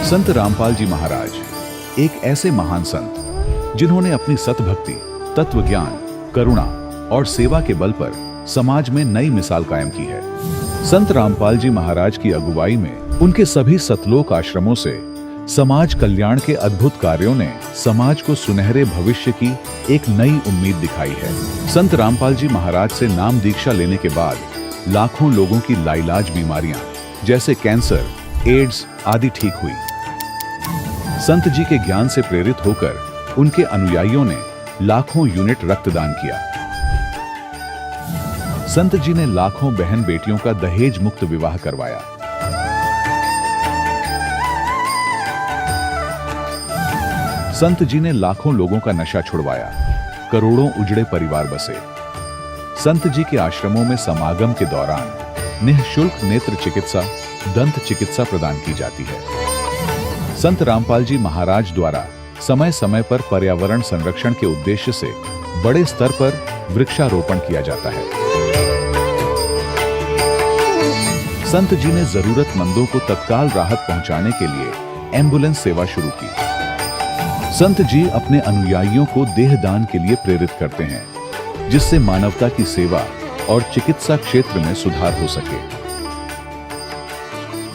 संत रामपाल जी महाराज एक ऐसे महान संत जिन्होंने अपनी सतभक्ति, तत्व ज्ञान, करुणा और सेवा के बल पर समाज में नई मिसाल कायम की है। संत रामपाल जी महाराज की अगुवाई में उनके सभी सतलोक आश्रमों से समाज कल्याण के अद्भुत कार्यों ने समाज को सुनहरे भविष्य की एक नई उम्मीद दिखाई है। संत रामपाल जी महाराज से नाम दीक्षा लेने के बाद लाखों लोगों की लाइलाज बीमारियां जैसे कैंसर, एड्स आदि ठीक हुई। संत जी के ज्ञान से प्रेरित होकर उनके अनुयायियों ने लाखों यूनिट रक्तदान किया। संत जी ने लाखों बहन बेटियों का दहेज मुक्त विवाह करवाया। संत जी ने लाखों लोगों का नशा छुड़वाया, करोड़ों उजड़े परिवार बसे। संत जी के आश्रमों में समागम के दौरान निःशुल्क नेत्र चिकित्सा, दंत चिकित्सा प्रदान की जाती है। संत रामपाल जी महाराज द्वारा समय समय पर पर्यावरण संरक्षण के उद्देश्य से बड़े स्तर पर वृक्षारोपण किया जाता है। संत जी ने जरूरतमंदों को तत्काल राहत पहुंचाने के लिए एम्बुलेंस सेवा शुरू की। संत जी अपने अनुयायियों को देहदान के लिए प्रेरित करते हैं, जिससे मानवता की सेवा और चिकित्सा क्षेत्र में सुधार हो सके।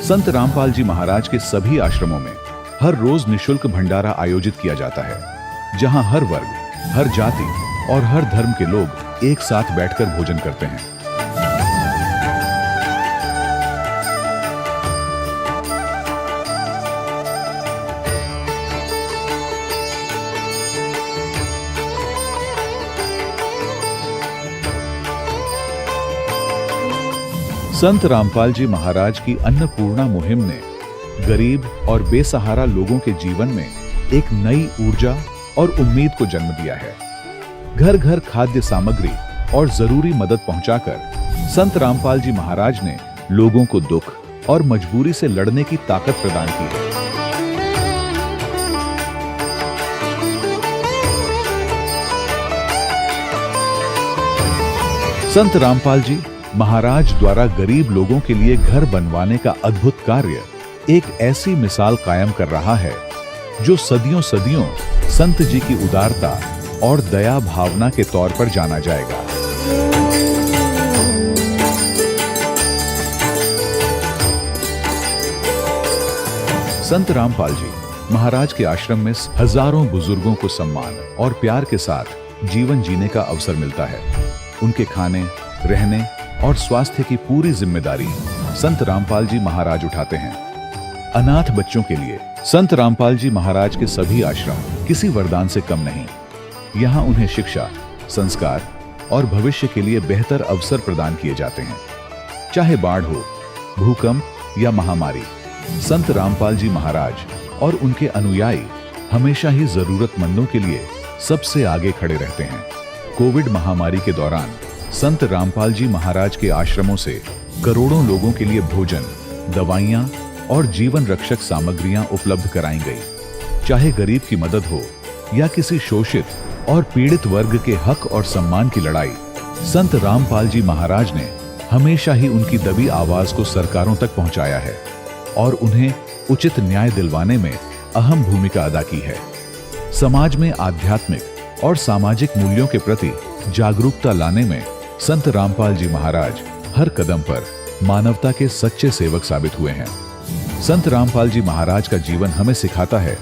संत रामपाल जी महाराज के सभी आश्रमों में हर रोज निःशुल्क भंडारा आयोजित किया जाता है, जहां हर वर्ग, हर जाति और हर धर्म के लोग एक साथ बैठकर भोजन करते हैं। संत रामपाल जी महाराज की अन्नपूर्णा मुहिम ने गरीब और बेसहारा लोगों के जीवन में एक नई ऊर्जा और उम्मीद को जन्म दिया है। घर घर खाद्य सामग्री और जरूरी मदद पहुंचाकर संत रामपाल जी महाराज ने लोगों को दुख और मजबूरी से लड़ने की ताकत प्रदान की है। संत रामपाल जी महाराज द्वारा गरीब लोगों के लिए घर बनवाने का अद्भुत कार्य एक ऐसी मिसाल कायम कर रहा है जो सदियों सदियों संत जी की उदारता और दया भावना के तौर पर जाना जाएगा। संत रामपाल जी महाराज के आश्रम में हजारों बुजुर्गों को सम्मान और प्यार के साथ जीवन जीने का अवसर मिलता है। उनके खाने, रहने और स्वास्थ्य की पूरी जिम्मेदारी संत रामपाल जी महाराज उठाते हैं। अनाथ बच्चों के लिए संत रामपाल जी महाराज के सभी आश्रम किसी वरदान से कम नहीं। यहाँ उन्हें शिक्षा, संस्कार और भविष्य के लिए बेहतर अवसर प्रदान किए जाते हैं। चाहे बाढ़ हो, भूकंप या महामारी, संत रामपाल जी महाराज और उनके अनुयायी हमेशा ही जरूरतमंदों के लिए सबसे आगे खड़े रहते हैं। कोविड महामारी के दौरान संत रामपाल जी महाराज के आश्रमों से करोड़ों लोगों के लिए भोजन, दवाइयां और जीवन रक्षक सामग्रियां उपलब्ध कराई गई। चाहे गरीब की मदद हो या किसी शोषित और पीड़ित वर्ग के हक और सम्मान की लड़ाई, संत रामपाल जी महाराज ने हमेशा ही उनकी दबी आवाज को सरकारों तक पहुंचाया है और उन्हें उचित न्याय दिलवाने में अहम भूमिका अदा की है। समाज में आध्यात्मिक और सामाजिक मूल्यों के प्रति जागरूकता लाने में संत रामपाल जी महाराज हर कदम पर मानवता के सच्चे सेवक साबित हुए हैं। संत रामपाल जी महाराज का जीवन हमें सिखाता है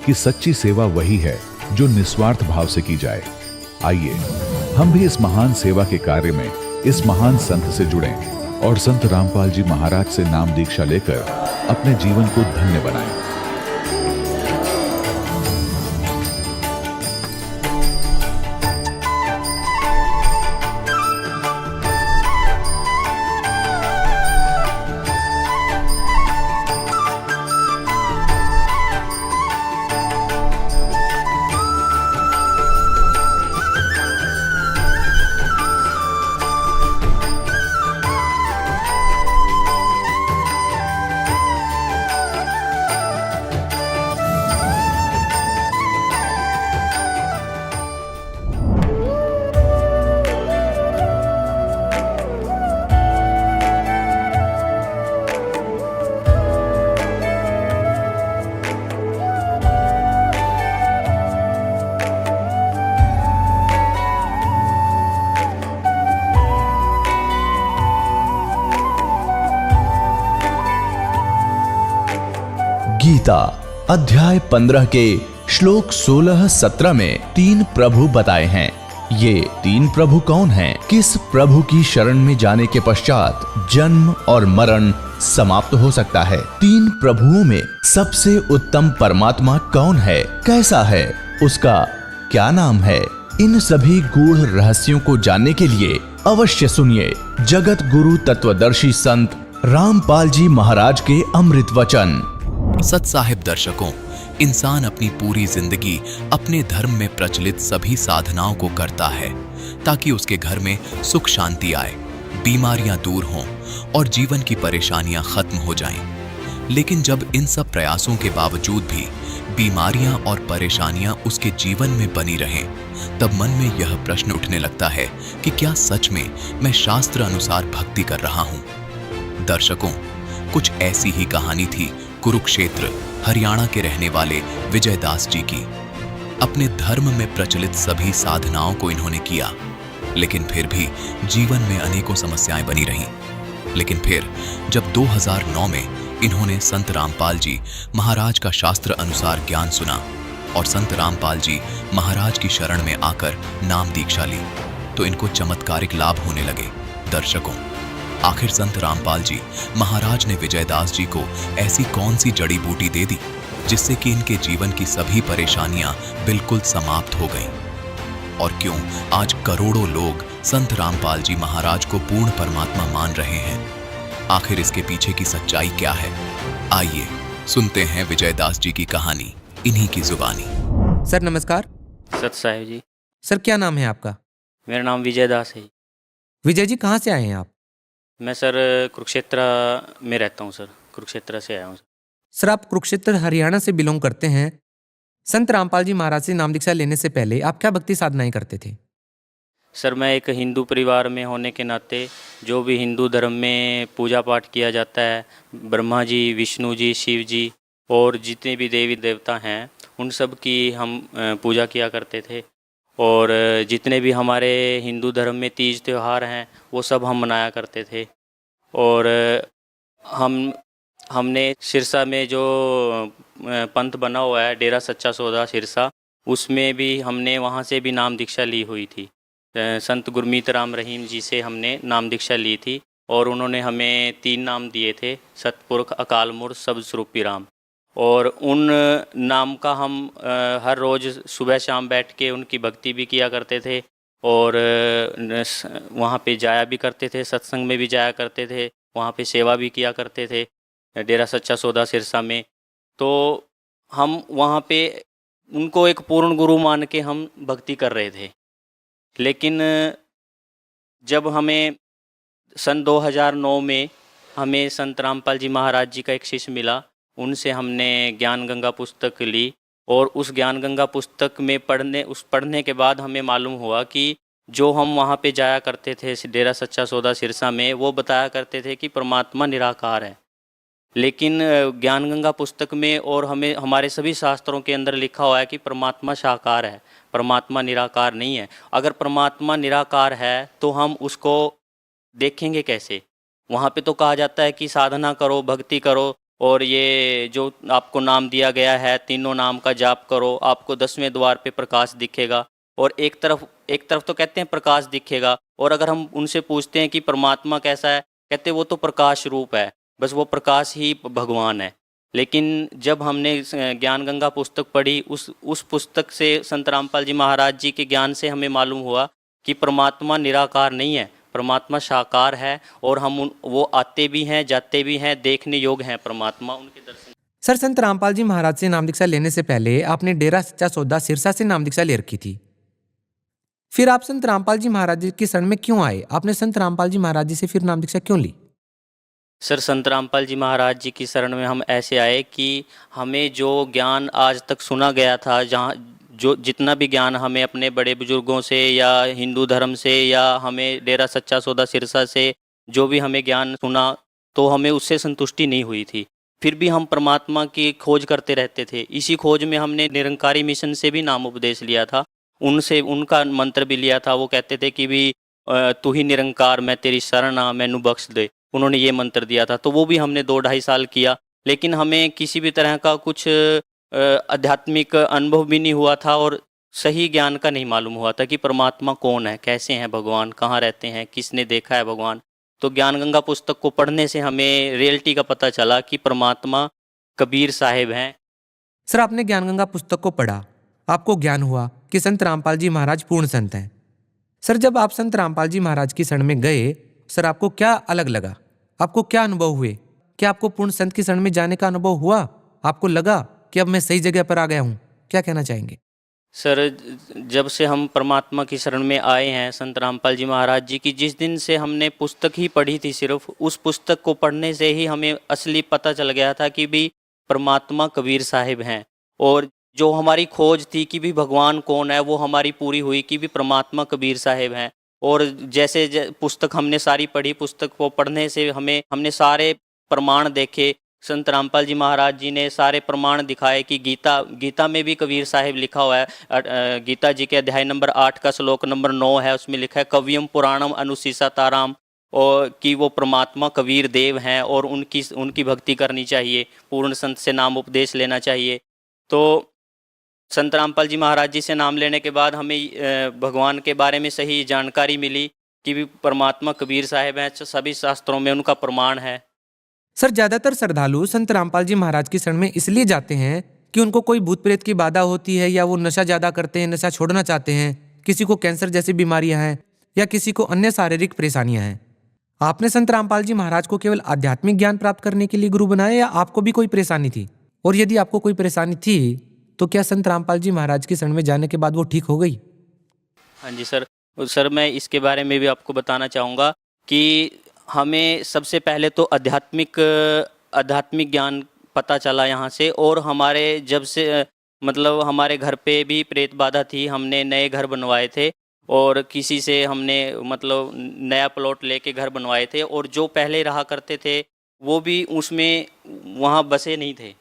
कि सच्ची सेवा वही है जो निस्वार्थ भाव से की जाए। आइए हम भी इस महान सेवा के कार्य में इस महान संत से जुड़ें और संत रामपाल जी महाराज से नाम दीक्षा लेकर अपने जीवन को धन्य बनाएं। गीता अध्याय 15 के श्लोक 16-17 में 3 प्रभु बताए हैं। ये 3 प्रभु कौन हैं? किस प्रभु की शरण में जाने के पश्चात जन्म और मरण समाप्त हो सकता है? 3 प्रभुओं में सबसे उत्तम परमात्मा कौन है? कैसा है? उसका क्या नाम है? इन सभी गूढ़ रहस्यों को जानने के लिए अवश्य सुनिए जगत गुरु तत्वदर्शी संत रामपाल जी महाराज के अमृत वचन। सत साहिब दर्शकों, इंसान अपनी पूरी जिंदगी अपने धर्म में प्रचलित सभी साधनाओं को करता है ताकि उसके घर में सुख शांति आए, बीमारियां दूर हों और जीवन की परेशानियां खत्म हो जाएं। लेकिन जब इन सब प्रयासों के बावजूद भी बीमारियां और परेशानियां उसके जीवन में बनी रहें, तब मन में यह प्रश्न उठने लगता है कि क्या सच में मैं शास्त्र अनुसार भक्ति कर रहा हूं? दर्शकों, कुछ ऐसी ही कहानी थी कुरुक्षेत्र हरियाणा के रहने वाले विजय दास जी की। अपने धर्म में प्रचलित सभी साधनाओं को इन्होंने किया, लेकिन फिर भी जीवन में अनेकों समस्याएं बनी रहीं। लेकिन फिर जब 2009 में इन्होंने संत रामपाल जी महाराज का शास्त्र अनुसार ज्ञान सुना और संत रामपाल जी महाराज की शरण में आकर नाम दीक्षा ली, तो इनको चमत्कारिक लाभ होने लगे। दर्शकों, आखिर संत रामपाल जी महाराज ने विजयदास जी को ऐसी कौन सी जड़ी बूटी दे दी जिससे कि इनके जीवन की सभी परेशानियां बिल्कुल समाप्त हो गईं? और क्यों आज करोड़ों लोग संत रामपाल जी महाराज को पूर्ण परमात्मा मान रहे हैं? आखिर इसके पीछे की सच्चाई क्या है? आइए सुनते हैं विजयदास जी की कहानी इन्हीं की जुबानी। सर नमस्कार। सत साहिब जी। सर क्या नाम है आपका? मेरा नाम विजय दास है। विजय जी कहाँ से आए हैं आप? मैं सर कुरुक्षेत्र में रहता हूँ सर, कुरुक्षेत्र से आया हूँ। सर आप कुरुक्षेत्र हरियाणा से बिलोंग करते हैं। संत रामपाल जी महाराज से नाम दीक्षा लेने से पहले आप क्या भक्ति साधनाएं करते थे? सर मैं एक हिंदू परिवार में होने के नाते जो भी हिंदू धर्म में पूजा पाठ किया जाता है, ब्रह्मा जी, विष्णु जी, शिव जी और जितने भी देवी देवता हैं उन सब की हम पूजा किया करते थे। और जितने भी हमारे हिंदू धर्म में तीज त्यौहार हैं वो सब हम मनाया करते थे। और हमने सिरसा में जो पंथ बना हुआ है डेरा सच्चा सौदा सिरसा, उसमें भी हमने वहाँ से भी नाम दीक्षा ली हुई थी। संत गुरमीत राम रहीम जी से हमने नाम दीक्षा ली थी और उन्होंने हमें 3 नाम दिए थे, सतपुरख, अकाल मूर्त, शब्द स्वरूपी राम। और उन नाम का हम हर रोज़ सुबह शाम बैठ के उनकी भक्ति भी किया करते थे और वहाँ पे जाया भी करते थे, सत्संग में भी जाया करते थे, वहाँ पे सेवा भी किया करते थे डेरा सच्चा सौदा सिरसा में। तो हम वहाँ पे उनको एक पूर्ण गुरु मान के हम भक्ति कर रहे थे। लेकिन जब हमें सन 2009 में हमें संत रामपाल जी महाराज जी का एक शिष्य मिला, उनसे हमने ज्ञान गंगा पुस्तक ली और उस ज्ञान गंगा पुस्तक में पढ़ने के बाद हमें मालूम हुआ कि जो हम वहाँ पे जाया करते थे डेरा सच्चा सौदा सिरसा में, वो बताया करते थे कि परमात्मा निराकार है। लेकिन ज्ञान गंगा पुस्तक में और हमें हमारे सभी शास्त्रों के अंदर लिखा हुआ है कि परमात्मा साकार है, परमात्मा निराकार नहीं है। अगर परमात्मा निराकार है तो हम उसको देखेंगे कैसे? वहाँ पे तो कहा जाता है कि साधना करो, भक्ति करो और ये जो आपको नाम दिया गया है, तीनों नाम का जाप करो, आपको 10वें द्वार पे प्रकाश दिखेगा। और एक तरफ तो कहते हैं प्रकाश दिखेगा, और अगर हम उनसे पूछते हैं कि परमात्मा कैसा है, कहते वो तो प्रकाश रूप है, बस वो प्रकाश ही भगवान है। लेकिन जब हमने ज्ञान गंगा पुस्तक पढ़ी, उस पुस्तक से संत रामपाल जी महाराज जी के ज्ञान से हमें मालूम हुआ कि परमात्मा निराकार नहीं है, परमात्मा साकार है। और वो आते भी हैं, जाते भी हैं, देखने योग्य हैं परमात्मा, उनके दर्शन। सर संत रामपाल जी महाराज से नाम दीक्षा लेने से पहले आपने डेरा सच्चा सौदा सिरसा से नाम दीक्षा ले रखी थी। फिर आप संत रामपाल जी महाराज जी की शरण में क्यों आए? आपने संत रामपाल जी महाराज जी से फिर नाम दीक्षा क्यों ली? सर संत रामपाल जी महाराज जी की शरण में हम ऐसे आए कि हमें जो ज्ञान आज तक सुना गया था, जहाँ जो जितना भी ज्ञान हमें अपने बड़े बुजुर्गों से या हिंदू धर्म से या हमें डेरा सच्चा सौदा सिरसा से जो भी हमें ज्ञान सुना, तो हमें उससे संतुष्टि नहीं हुई थी। फिर भी हम परमात्मा की खोज करते रहते थे। इसी खोज में हमने निरंकारी मिशन से भी नाम उपदेश लिया था, उनसे उनका मंत्र भी लिया था। वो कहते थे कि भी तू ही निरंकार, मैं तेरी शरण आ, मैनू बख्श दे। उन्होंने ये मंत्र दिया था, तो वो भी हमने 2-2.5 साल किया। लेकिन हमें किसी भी तरह का कुछ आध्यात्मिक अनुभव भी नहीं हुआ था और सही ज्ञान का नहीं मालूम हुआ था कि परमात्मा कौन है, कैसे हैं भगवान, कहाँ रहते हैं, किसने देखा है भगवान। तो ज्ञान गंगा पुस्तक को पढ़ने से हमें रियलिटी का पता चला कि परमात्मा कबीर साहिब हैं। सर, आपने ज्ञानगंगा पुस्तक को पढ़ा, आपको ज्ञान हुआ कि संत रामपाल जी महाराज पूर्ण संत हैं। सर, जब आप संत रामपाल जी महाराज की शरण में गए, सर आपको क्या अलग लगा? आपको क्या अनुभव हुए? क्या आपको पूर्ण संत की शरण में जाने का अनुभव हुआ? आपको लगा कि अब मैं सही जगह पर आ गया हूँ? क्या कहना चाहेंगे? सर, जब से हम परमात्मा की शरण में आए हैं संत रामपाल जी महाराज जी की, जिस दिन से हमने पुस्तक ही पढ़ी थी, सिर्फ उस पुस्तक को पढ़ने से ही हमें असली पता चल गया था कि भी परमात्मा कबीर साहिब हैं। और जो हमारी खोज थी कि भी भगवान कौन है, वो हमारी पूरी हुई कि भी परमात्मा कबीर साहिब हैं। और जैसे पुस्तक हमने सारी पढ़ी, पुस्तक को पढ़ने से हमने सारे प्रमाण देखे। संत रामपाल जी महाराज जी ने सारे प्रमाण दिखाए कि गीता में भी कबीर साहिब लिखा हुआ है। गीता जी के अध्याय नंबर 8 का श्लोक नंबर 9 है, उसमें लिखा है कवियम पुराणम अनुशीसा ताराम, और कि वो परमात्मा कबीर देव हैं और उनकी भक्ति करनी चाहिए, पूर्ण संत से नाम उपदेश लेना चाहिए। तो संत रामपाल जी महाराज जी से नाम लेने के बाद हमें भगवान के बारे में सही जानकारी मिली कि भी परमात्मा कबीर साहिब हैं, सभी शास्त्रों में उनका प्रमाण है। सर, ज्यादातर श्रद्धालु संत रामपाल जी महाराज की शरण में इसलिए जाते हैं कि उनको कोई भूत प्रेत की बाधा होती है, या वो नशा ज्यादा करते हैं, नशा छोड़ना चाहते हैं, किसी को कैंसर जैसी बीमारियां हैं, या किसी को अन्य शारीरिक परेशानियां हैं। आपने संत रामपाल जी महाराज को केवल आध्यात्मिक ज्ञान प्राप्त करने के लिए गुरु बनाया, या आपको भी कोई परेशानी थी? और यदि आपको कोई परेशानी थी तो क्या संत रामपाल जी महाराज की शरण में जाने के बाद वो ठीक हो गई? हाँ जी सर, मैं इसके बारे में भी आपको बताना चाहूँगा कि हमें सबसे पहले तो आध्यात्मिक ज्ञान पता चला यहाँ से। और हमारे जब से मतलब हमारे घर पे भी प्रेत बाधा थी, हमने नए घर बनवाए थे और किसी से हमने मतलब नया प्लॉट लेके घर बनवाए थे, और जो पहले रहा करते थे वो भी उसमें वहाँ बसे नहीं थे,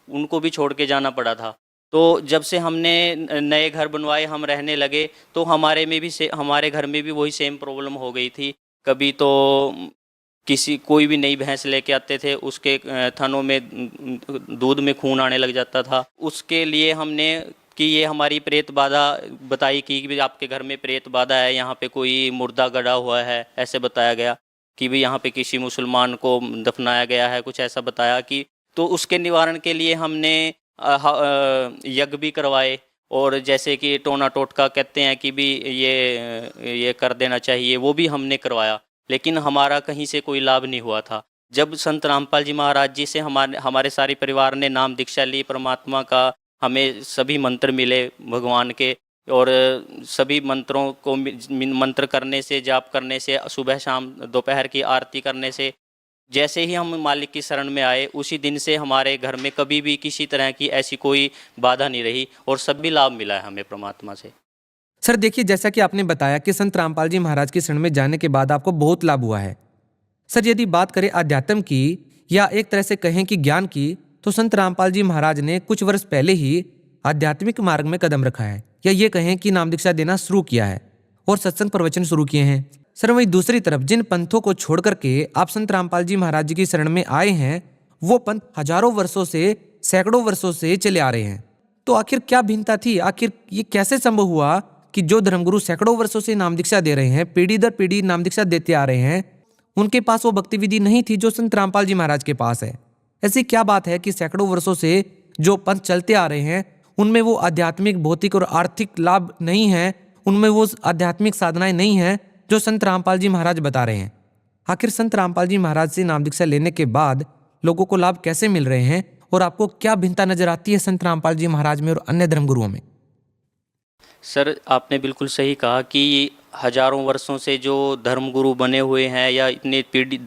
उनको भी छोड़ के जाना पड़ा था। तो जब से हमने नए घर बनवाए, हम रहने लगे, तो हमारे घर में भी वही सेम प्रॉब्लम हो गई थी। कभी तो कोई भी नई भैंस लेके आते थे, उसके थनों में दूध में खून आने लग जाता था। उसके लिए हमने कि ये हमारी प्रेत बाधा बताई कि आपके घर में प्रेत बाधा है, यहाँ पे कोई मुर्दा गड़ा हुआ है, ऐसे बताया गया कि भी यहाँ पे किसी मुसलमान को दफनाया गया है, कुछ ऐसा बताया कि। तो उसके निवारण के लिए हमने यज्ञ भी करवाए, और जैसे कि टोना टोटका कहते हैं कि भी ये कर देना चाहिए, वो भी हमने करवाया, लेकिन हमारा कहीं से कोई लाभ नहीं हुआ था। जब संत रामपाल जी महाराज जी से हमारे सारे परिवार ने नाम दीक्षा ली परमात्मा का, हमें सभी मंत्र मिले भगवान के, और सभी मंत्रों को मंत्र करने से, जाप करने से, सुबह शाम दोपहर की आरती करने से, जैसे ही हम मालिक की शरण में आए, उसी दिन से हमारे घर में कभी भी किसी तरह की ऐसी कोई बाधा नहीं रही, और सभी लाभ मिला है हमें परमात्मा से। सर देखिए, जैसा कि आपने बताया कि संत रामपाल जी महाराज की शरण में जाने के बाद आपको बहुत लाभ हुआ है। सर, यदि बात करें अध्यात्म की, या एक तरह से कहें कि ज्ञान की, तो संत रामपाल जी महाराज ने कुछ वर्ष पहले ही आध्यात्मिक मार्ग में कदम रखा है, या ये कहें कि नाम दीक्षा देना शुरू किया है और सत्संग प्रवचन शुरू किए हैं। सर, वहीं दूसरी तरफ जिन पंथों को छोड़ करके आप संत रामपाल जी महाराज जी की शरण में आए हैं, वो पंथ हजारों वर्षों से, सैकड़ों वर्षों से चले आ रहे हैं। तो आखिर क्या भिन्नता थी? आखिर ये कैसे संभव हुआ कि जो धर्मगुरु सैकड़ों वर्षों से नाम दीक्षा दे रहे हैं, पीढ़ी दर पीढ़ी नाम दीक्षा देते आ रहे हैं, उनके पास वो भक्ति विधि नहीं थी जो संत रामपाल जी महाराज के पास है? ऐसी क्या बात है कि सैकड़ों वर्षों से जो पंथ चलते आ रहे हैं, उनमें वो आध्यात्मिक, भौतिक और आर्थिक लाभ नहीं है, उनमें वो आध्यात्मिक साधनाएं नहीं है जो संत रामपाल जी महाराज बता रहे हैं? आखिर संत रामपाल जी महाराज से नाम दीक्षा लेने के बाद लोगों को लाभ कैसे मिल रहे हैं, और आपको क्या भिन्नता नजर आती है संत रामपाल जी महाराज में और अन्य धर्मगुरुओं में? सर, आपने बिल्कुल सही कहा कि हजारों वर्षों से जो धर्मगुरु बने हुए हैं, या इतने पीढ़ी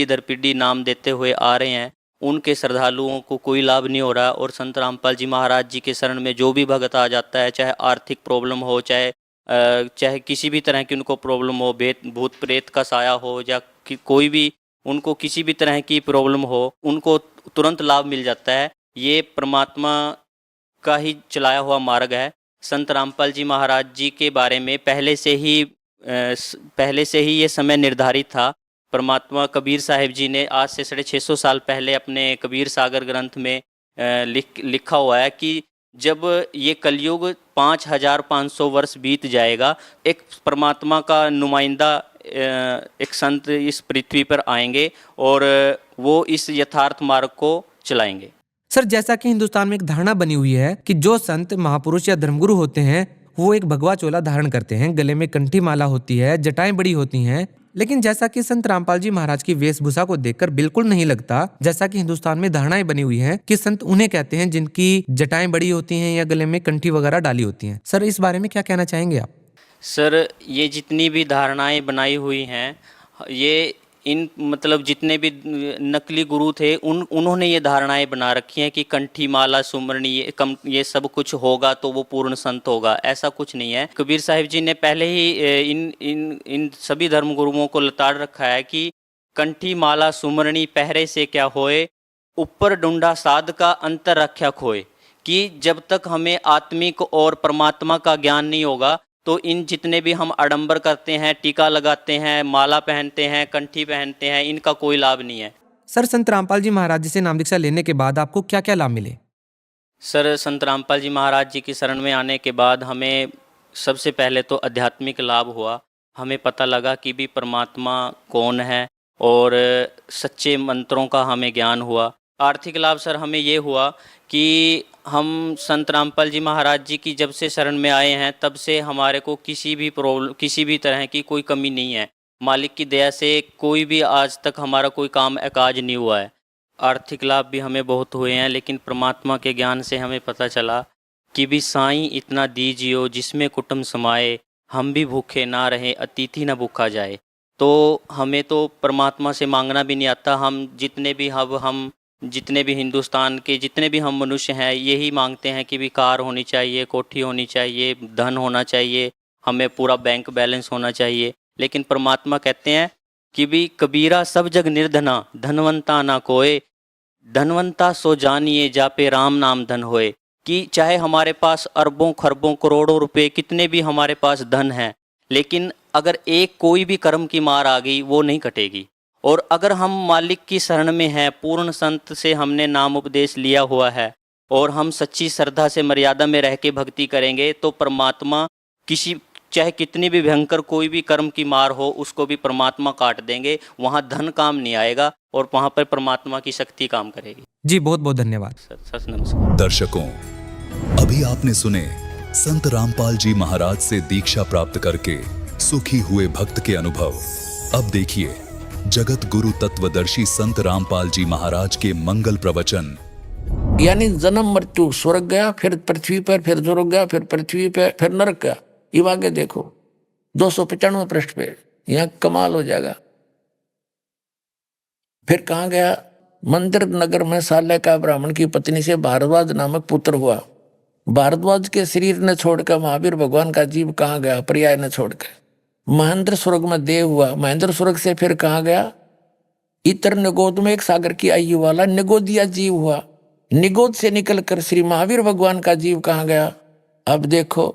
दर पीढ़ी नाम देते हुए आ रहे हैं, उनके श्रद्धालुओं को कोई लाभ नहीं हो रहा। और संत रामपाल जी महाराज जी के शरण में जो भी भगत आ जाता है, चाहे आर्थिक प्रॉब्लम हो, चाहे किसी भी तरह की उनको प्रॉब्लम हो, भूत प्रेत का साया हो, या कोई भी उनको किसी भी तरह की प्रॉब्लम हो, उनको तुरंत लाभ मिल जाता है। ये परमात्मा का ही चलाया हुआ मार्ग है। संत रामपाल जी महाराज जी के बारे में पहले से ही ये समय निर्धारित था परमात्मा कबीर साहिब जी ने आज से 650 साल पहले अपने कबीर सागर ग्रंथ में लिखा हुआ है कि जब ये कलयुग 5500 वर्ष बीत जाएगा, एक परमात्मा का नुमाइंदा एक संत इस पृथ्वी पर आएंगे और वो इस यथार्थ मार्ग को चलाएंगे। सर, जैसा कि हिंदुस्तान में एक धारणा बनी हुई है कि जो संत महापुरुष या धर्मगुरु होते हैं वो एक भगवा चोला धारण करते हैं, गले में कंठी माला होती है, जटाएं बड़ी होती हैं, लेकिन जैसा कि संत रामपाल जी महाराज की वेशभूषा को देखकर बिल्कुल नहीं लगता, जैसा कि हिंदुस्तान में धारणाएं बनी हुई हैं कि संत उन्हें कहते हैं जिनकी जटाएं बड़ी होती हैं या गले में कंठी वगैरह डाली होती हैं। सर, इस बारे में क्या कहना चाहेंगे आप? सर, ये जितनी भी धारणाएं बनाई हुई हैं, ये इन मतलब जितने भी नकली गुरु थे उन्होंने ये धारणाएं बना रखी हैं कि कंठी माला सुमरनी ये सब कुछ होगा तो वो पूर्ण संत होगा। ऐसा कुछ नहीं है। कबीर साहिब जी ने पहले ही इन सभी धर्म गुरुओं को लताड़ रखा है कि कंठी माला सुमरनी पहरे से क्या होए, ऊपर डूंढा साध का अंतर रख्या खोए। कि जब तक हमें आत्मिक और परमात्मा का ज्ञान नहीं होगा तो इन जितने भी हम आडंबर करते हैं, टीका लगाते हैं, माला पहनते हैं, कंठी पहनते हैं, इनका कोई लाभ नहीं है। सर, संत रामपाल जी महाराज जी से नाम दीक्षा लेने के बाद आपको क्या क्या लाभ मिले? सर, संत रामपाल जी महाराज जी की शरण में आने के बाद हमें सबसे पहले तो आध्यात्मिक लाभ हुआ। हमें पता लगा कि भी परमात्मा कौन है और सच्चे मंत्रों का हमें ज्ञान हुआ। आर्थिक लाभ सर हमें ये हुआ कि हम संत रामपाल जी महाराज जी की जब से शरण में आए हैं तब से हमारे को किसी भी तरह की कोई कमी नहीं है। मालिक की दया से कोई भी आज तक हमारा कोई काम अकाज नहीं हुआ है। आर्थिक लाभ भी हमें बहुत हुए हैं, लेकिन परमात्मा के ज्ञान से हमें पता चला कि भी साईं इतना दीजियो जिसमें कुटुंब समाए, हम भी भूखे ना रहें अतिथि ना भूखा जाए। तो हमें तो परमात्मा से मांगना भी नहीं आता। हम जितने भी हिंदुस्तान के जितने भी हम मनुष्य हैं यही मांगते हैं कि भी कार होनी चाहिए, कोठी होनी चाहिए, धन होना चाहिए, हमें पूरा बैंक बैलेंस होना चाहिए। लेकिन परमात्मा कहते हैं कि भी कबीरा सब जग निर्धना, धनवंता ना कोय, धनवंता सो जानिए जापे राम नाम धन होए। कि चाहे हमारे पास अरबों खरबों करोड़ों रुपए कितने भी हमारे पास धन है, लेकिन अगर एक कोई भी कर्म की मार आ गई वो नहीं कटेगी। और अगर हम मालिक की शरण में हैं, पूर्ण संत से हमने नाम उपदेश लिया हुआ है और हम सच्ची श्रद्धा से मर्यादा में रह के भक्ति करेंगे तो परमात्मा चाहे कितनी भी भयंकर कोई भी कर्म की मार हो उसको भी परमात्मा काट देंगे। वहाँ धन काम नहीं आएगा और वहाँ पर परमात्मा की शक्ति काम करेगी। जी, बहुत बहुत धन्यवाद सर। नमस्कार दर्शकों, अभी आपने सुने संत रामपाल जी महाराज से दीक्षा प्राप्त करके सुखी हुए भक्त के अनुभव। अब देखिए जगत गुरु तत्वदर्शी संत रामपाल जी महाराज के मंगल प्रवचन। यानी जन्म मृत्यु, स्वर्ग गया, फिर पृथ्वी पर, फिर स्वर्ग गया, फिर पृथ्वी पे, फिर नरक गया। ये आगे देखो 295 पृष्ठ पे, यहाँ कमाल हो जाएगा। फिर कहाँ गया? मंदिर नगर में साले का ब्राह्मण की पत्नी से भारद्वाज नामक पुत्र हुआ। भारद्वाज के शरीर ने छोड़कर महावीर भगवान का जीव कहाँ गया? पर्याय ने छोड़कर महेंद्र स्वर्ग में देव हुआ। महेंद्र स्वर्ग से फिर कहाँ गया? इतर निगोद में एक सागर की आयु वाला निगोदिया जीव हुआ। निगोद से निकलकर श्री महावीर भगवान का जीव कहाँ गया? अब देखो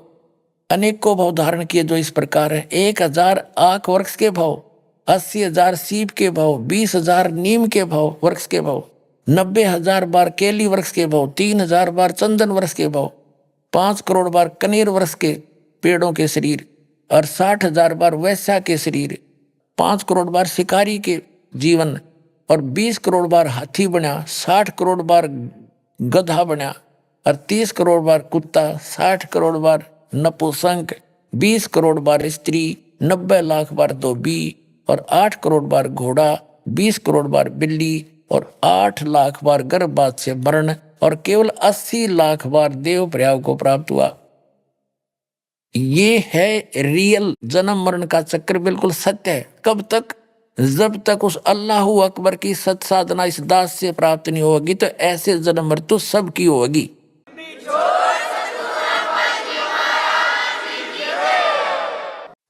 अनेकों भाव धारण किए जो इस प्रकार है। 1000 आख वृक्ष के भाव, 80,000 सीप के भाव, 20,000 नीम के भाव वृक्ष के भाव, 90,000 बार केली वृक्ष के भाव, 3,000 बार चंदन वृक्ष के भाव, 5 करोड़ बार कनेर वृक्ष के पेड़ों के शरीर और 60,000 बार वैश्या के शरीर, 5 करोड़ बार शिकारी के जीवन और 20 करोड़ बार हाथी बना, 60 करोड़ बार गधा बना और 30 करोड़ बार कुत्ता, 60 करोड़ बार नपुंसक, 20 करोड़ बार स्त्री, 90 लाख बार धोबी और 8 करोड़ बार घोड़ा, 20 करोड़ बार बिल्ली और 8 लाख बार गर्भपात से मरण और केवल 80 लाख बार देव प्रयाग को प्राप्त हुआ। ये है रियल जन्म मरण का चक्र, बिल्कुल सत्य है। कब तक? जब तक उस अल्लाहू अकबर की सत साधना इस दास से प्राप्त नहीं होगी तो ऐसे जन्म मृत्यु सबकी होगी।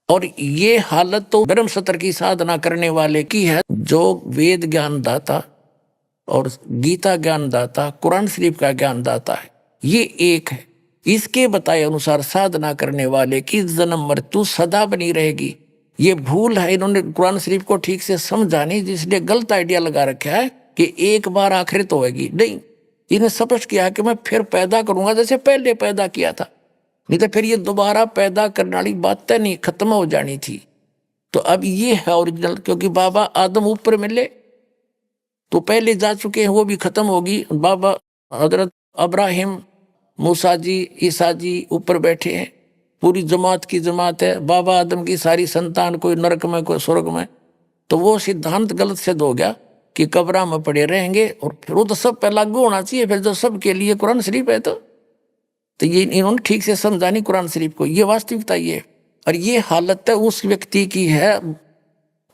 और ये हालत तो ब्रह्म सत्र की साधना करने वाले की है, जो वेद ज्ञान दाता और गीता ज्ञान दाता, कुरान शरीफ का ज्ञान दाता है, ये एक है। इसके बताए अनुसार साधना करने वाले की जन्म मृत्यु सदा बनी रहेगी। ये भूल है, इन्होंने कुरान शरीफ को ठीक से समझा नहीं, जिसलिए गलत आइडिया लगा रखा है कि एक बार आखिरत होगी। नहीं, इन्हें स्पष्ट किया कि मैं फिर पैदा करूंगा जैसे पहले पैदा किया था, नहीं तो फिर ये दोबारा पैदा करने वाली बातें नहीं, खत्म हो जानी थी। तो अब ये है ओरिजिनल, क्योंकि बाबा आदम ऊपर मिले तो पहले जा चुके हैं, वो भी खत्म होगी। बाबा हजरत अब्राहिम, मूसा जी, ईसा जी ऊपर बैठे हैं, पूरी जमात की जमात है। बाबा आदम की सारी संतान, कोई नरक में कोई स्वर्ग में। तो वो सिद्धांत गलत सिद्ध हो गया कि कब्र में पड़े रहेंगे, और फिर वो तो सब पे लागू होना चाहिए, फिर जो सबके लिए कुरान शरीफ है। तो ये इन्होंने ठीक से समझा नहीं कुरान शरीफ को, ये वास्तविकता ये। और ये हालत है उस व्यक्ति की है,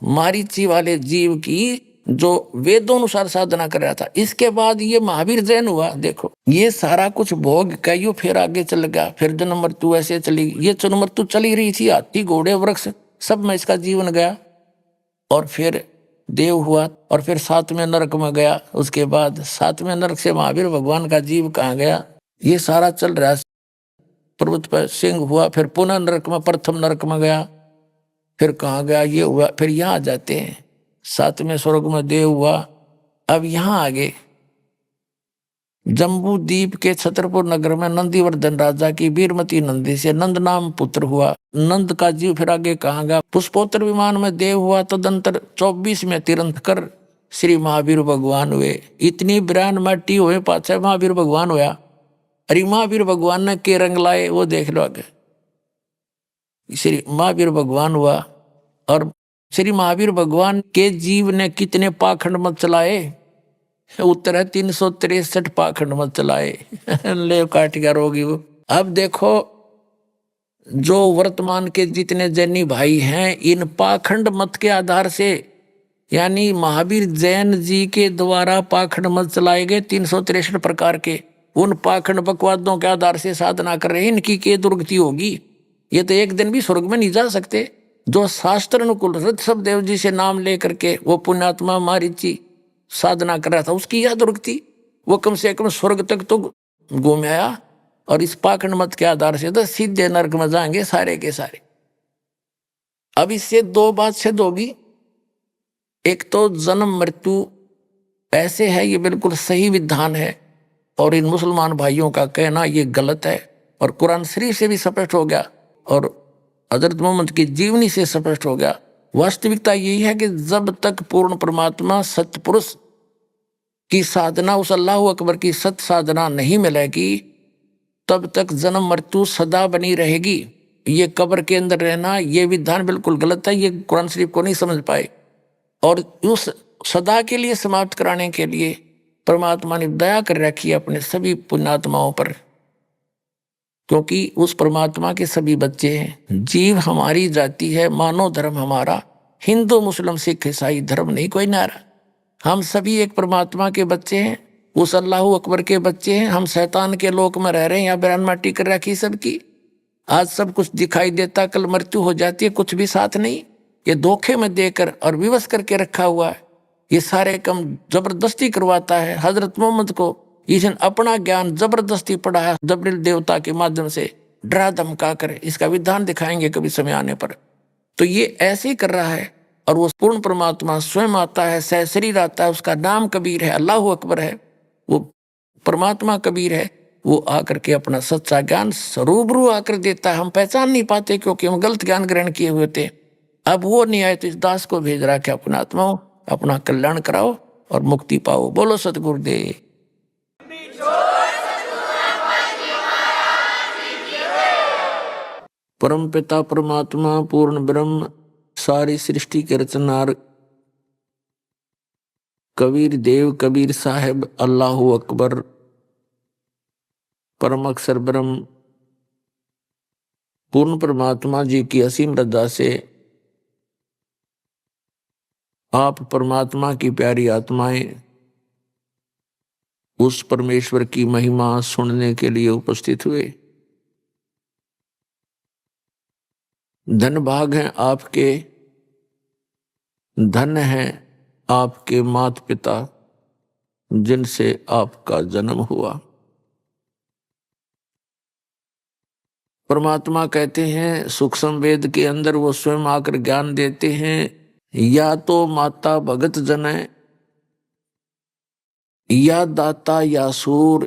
मारीची वाले जीव की, जो वेदों अनुसार साधना कर रहा था। इसके बाद ये महावीर जैन हुआ। देखो ये सारा कुछ भोग कईयो फिर आगे चल गया, फिर जन्म मृत्यु ऐसे चली, ये जन्म मृत्यु चली रही थी, हाथी घोड़े वृक्ष सब में इसका जीवन गया, और फिर देव हुआ, और फिर 7वें नरक में गया। उसके बाद 7वें नरक से महावीर भगवान का जीव कहाँ गया, ये सारा चल रहा है। पर्वत पर सिंह हुआ, फिर पुनः नरक में, प्रथम नरक में गया, फिर कहाँ गया, ये हुआ, फिर यहाँ आ जाते हैं 7वें स्वर्ग में देव हुआ। अब यहाँ आगे जम्बू द्वीप के छतरपुर नगर में नंदीवर्धन राजा की वीरमती नंदी से नंद नाम पुत्र हुआ। नंद का जीव फिर आगे कहाँ गया, पुष्पोत्तर विमान में देव हुआ। तदंतर 24 में तीर्थंकर श्री महावीर भगवान हुए। इतनी बिरान माटी हुए पाछे महावीर भगवान हुआ। अरे महावीर भगवान ने के रंग लाए वो देख लो आगे। श्री महावीर भगवान हुआ, और श्री महावीर भगवान के जीव ने कितने पाखंड मत चलाए, उत्तर है 363 पाखंड मत चलाए। ले काट गया रोगी वो। अब देखो जो वर्तमान के जितने जैनी भाई हैं, इन पाखंड मत के आधार से, यानी महावीर जैन जी के द्वारा पाखंड मत चलाए गए 363 प्रकार के, उन पाखंड बकवादों के आधार से साधना कर रहे हैं। इनकी के दुर्गति होगी, ये तो एक दिन भी स्वर्ग में नहीं जा सकते। जो शास्त्र अनुकूल ऋषभ देव जी से नाम लेकर के वो पुण्यात्मा मारीची साधना कर रहा था, उसकी यह दुर्गति, वो कम से कम स्वर्ग तक तो घूम आया, और इस पाखंड मत के आधार से तो सीधे नरक में जाएंगे सारे के सारे। अब इससे दो बात सिद्ध होगी, एक तो जन्म मृत्यु ऐसे है, ये बिल्कुल सही विधान है, और इन मुसलमान भाइयों का कहना ये गलत है, और कुरान शरीफ से भी स्पष्ट हो गया, और हजरत मोहम्मद की जीवनी से स्पष्ट हो गया। वास्तविकता यही है कि जब तक पूर्ण परमात्मा सत्य पुरुष की साधना, उस अल्लाह अकबर की सत्य साधना नहीं मिलेगी, तब तक जन्म मृत्यु सदा बनी रहेगी। ये कब्र के अंदर रहना, ये विधान बिल्कुल गलत है, ये कुरान शरीफ को नहीं समझ पाए, और उस सदा के लिए समाप्त कराने के लिए परमात्मा ने दया कर रखी है अपने सभी पुण्यात्माओं पर, क्योंकि उस परमात्मा के सभी बच्चे हैं। जीव हमारी जाति है, मानव धर्म हमारा, हिंदू मुस्लिम सिख ईसाई धर्म नहीं कोई नारा। हम सभी एक परमात्मा के बच्चे हैं, उस अल्लाह अकबर के बच्चे हैं। हम शैतान के लोक में रह रहे हैं, यहाँ बिरान माटी कर रखी सबकी। आज सब कुछ दिखाई देता, कल मृत्यु हो जाती है, कुछ भी साथ नहीं। ये धोखे में देकर और विवश करके रखा हुआ है, ये सारे काम जबरदस्ती करवाता है। हजरत मोहम्मद को इसने अपना ज्ञान जबरदस्ती पढ़ाया, जबरील देवता के माध्यम से डरा धमका कर। इसका विधान दिखाएंगे कभी समय आने पर। तो ये ऐसे ही कर रहा है, और वो पूर्ण परमात्मा स्वयं आता है, सहशरीर आता है, उसका नाम कबीर है, अल्लाह अकबर है, वो परमात्मा कबीर है। वो आकर के अपना सच्चा ज्ञान रूबरू आकर देता है। हम पहचान नहीं पाते क्योंकि हम गलत ज्ञान ग्रहण किए हुए थे। अब वो नहीं आए तो इस दास को भेज रहा कि अपना आत्माओं अपना कल्याण कराओ और मुक्ति पाओ। बोलो सतगुरुदेव। परम पिता परमात्मा पूर्ण ब्रह्म सारी सृष्टि के रचनार कबीर देव कबीर साहेब अल्लाह अकबर परम अक्षर ब्रह्म पूर्ण परमात्मा जी की असीम रजा से आप परमात्मा की प्यारी आत्माएं उस परमेश्वर की महिमा सुनने के लिए उपस्थित हुए। धन भाग हैं आपके, धन हैं आपके माता पिता जिनसे आपका जन्म हुआ। परमात्मा कहते हैं सूक्ष्म वेद के अंदर वो स्वयं आकर ज्ञान देते हैं, या तो माता भगत जन या दाता या सूर,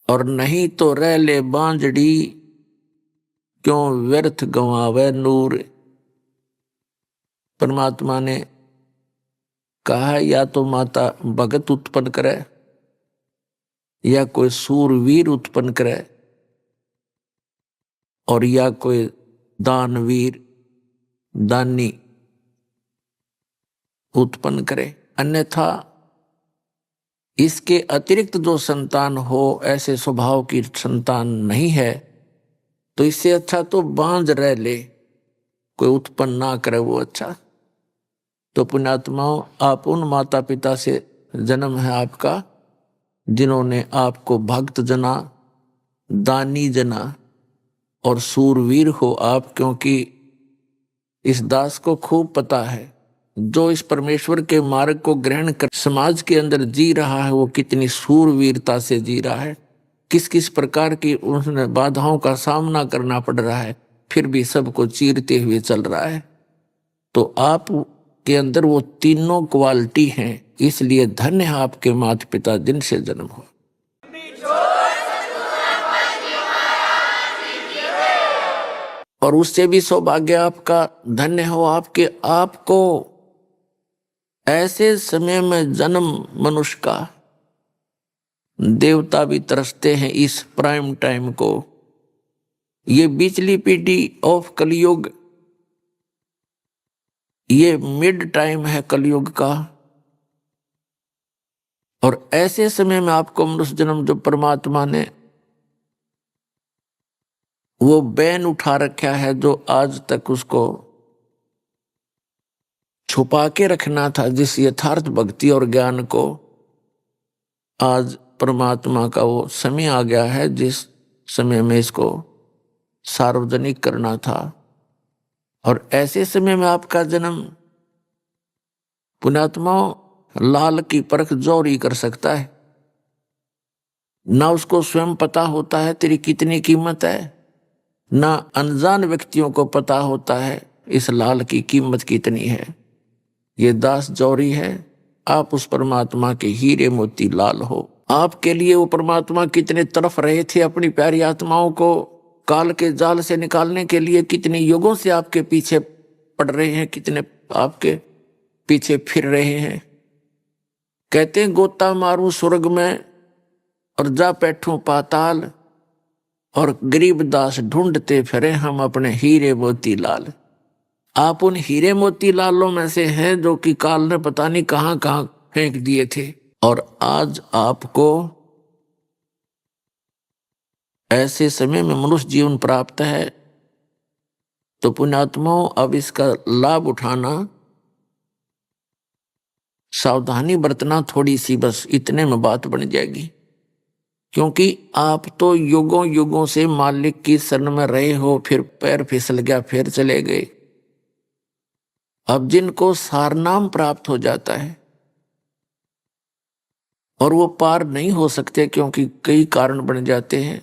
और नहीं तो रह ले बांझड़ी क्यों व्यर्थ गंवावे नूर। परमात्मा ने कहा या तो माता भगत उत्पन्न करे या कोई सूरवीर उत्पन्न करे और या कोई दानवीर दानी उत्पन्न करे, अन्यथा इसके अतिरिक्त जो संतान हो, ऐसे स्वभाव की संतान नहीं है, तो इससे अच्छा तो बांझ रह ले, कोई उत्पन्न ना करे वो अच्छा। तो पुण्यात्माओं, आप उन माता पिता से जन्म है आपका जिन्होंने आपको भक्त जना, दानी जना और सूरवीर हो आप, क्योंकि इस दास को खूब पता है जो इस परमेश्वर के मार्ग को ग्रहण कर समाज के अंदर जी रहा है वो कितनी सूरवीरता से जी रहा है, किस किस प्रकार की उसने बाधाओं का सामना करना पड़ रहा है, फिर भी सबको चीरते हुए चल रहा है। तो आप के अंदर वो तीनों क्वालिटी हैं, इसलिए धन्य है आपके माता पिता जिनसे जन्म हो। और उससे भी सौभाग्य आपका धन्य हो आपके आपको ऐसे समय में जन्म मनुष्य का, देवता भी तरसते हैं इस प्राइम टाइम को। ये बिचली पीढ़ी ऑफ कलयुग, ये मिड टाइम है कलयुग का, और ऐसे समय में आपको मनुष्य जन्म जो परमात्मा ने वो बैन उठा रखा है, जो आज तक उसको छुपा के रखना था, जिस यथार्थ भक्ति और ज्ञान को, आज परमात्मा का वो समय आ गया है जिस समय में इसको सार्वजनिक करना था। और ऐसे समय में आपका जन्म, पुण्यात्माओं, लाल की परख जोरी कर सकता है, ना उसको स्वयं पता होता है तेरी कितनी कीमत है, ना अनजान व्यक्तियों को पता होता है इस लाल की कीमत कितनी है। ये दास जौहरी है, आप उस परमात्मा के हीरे मोती लाल हो। आपके लिए वो परमात्मा कितने तरफ रहे थे अपनी प्यारी आत्माओं को काल के जाल से निकालने के लिए, कितने युगों से आपके पीछे पड़ रहे हैं, कितने आपके पीछे फिर रहे हैं। कहते हैं गोता मारूं स्वर्ग में और जा बैठूं पाताल, और गरीब दास ढूंढते फिरे हम अपने हीरे मोती लाल। आप उन हीरे मोती लालों में से हैं जो कि काल ने पता नहीं कहां कहां फेंक दिए थे, और आज आपको ऐसे समय में मनुष्य जीवन प्राप्त है। तो पुण्यात्माओं, अब इसका लाभ उठाना, सावधानी बरतना थोड़ी सी, बस इतने में बात बन जाएगी। क्योंकि आप तो युगों युगों से मालिक की शरण में रहे हो, फिर पैर फिसल गया फिर चले गए। अब जिनको सारनाम प्राप्त हो जाता है और वो पार नहीं हो सकते क्योंकि कई कारण बन जाते हैं,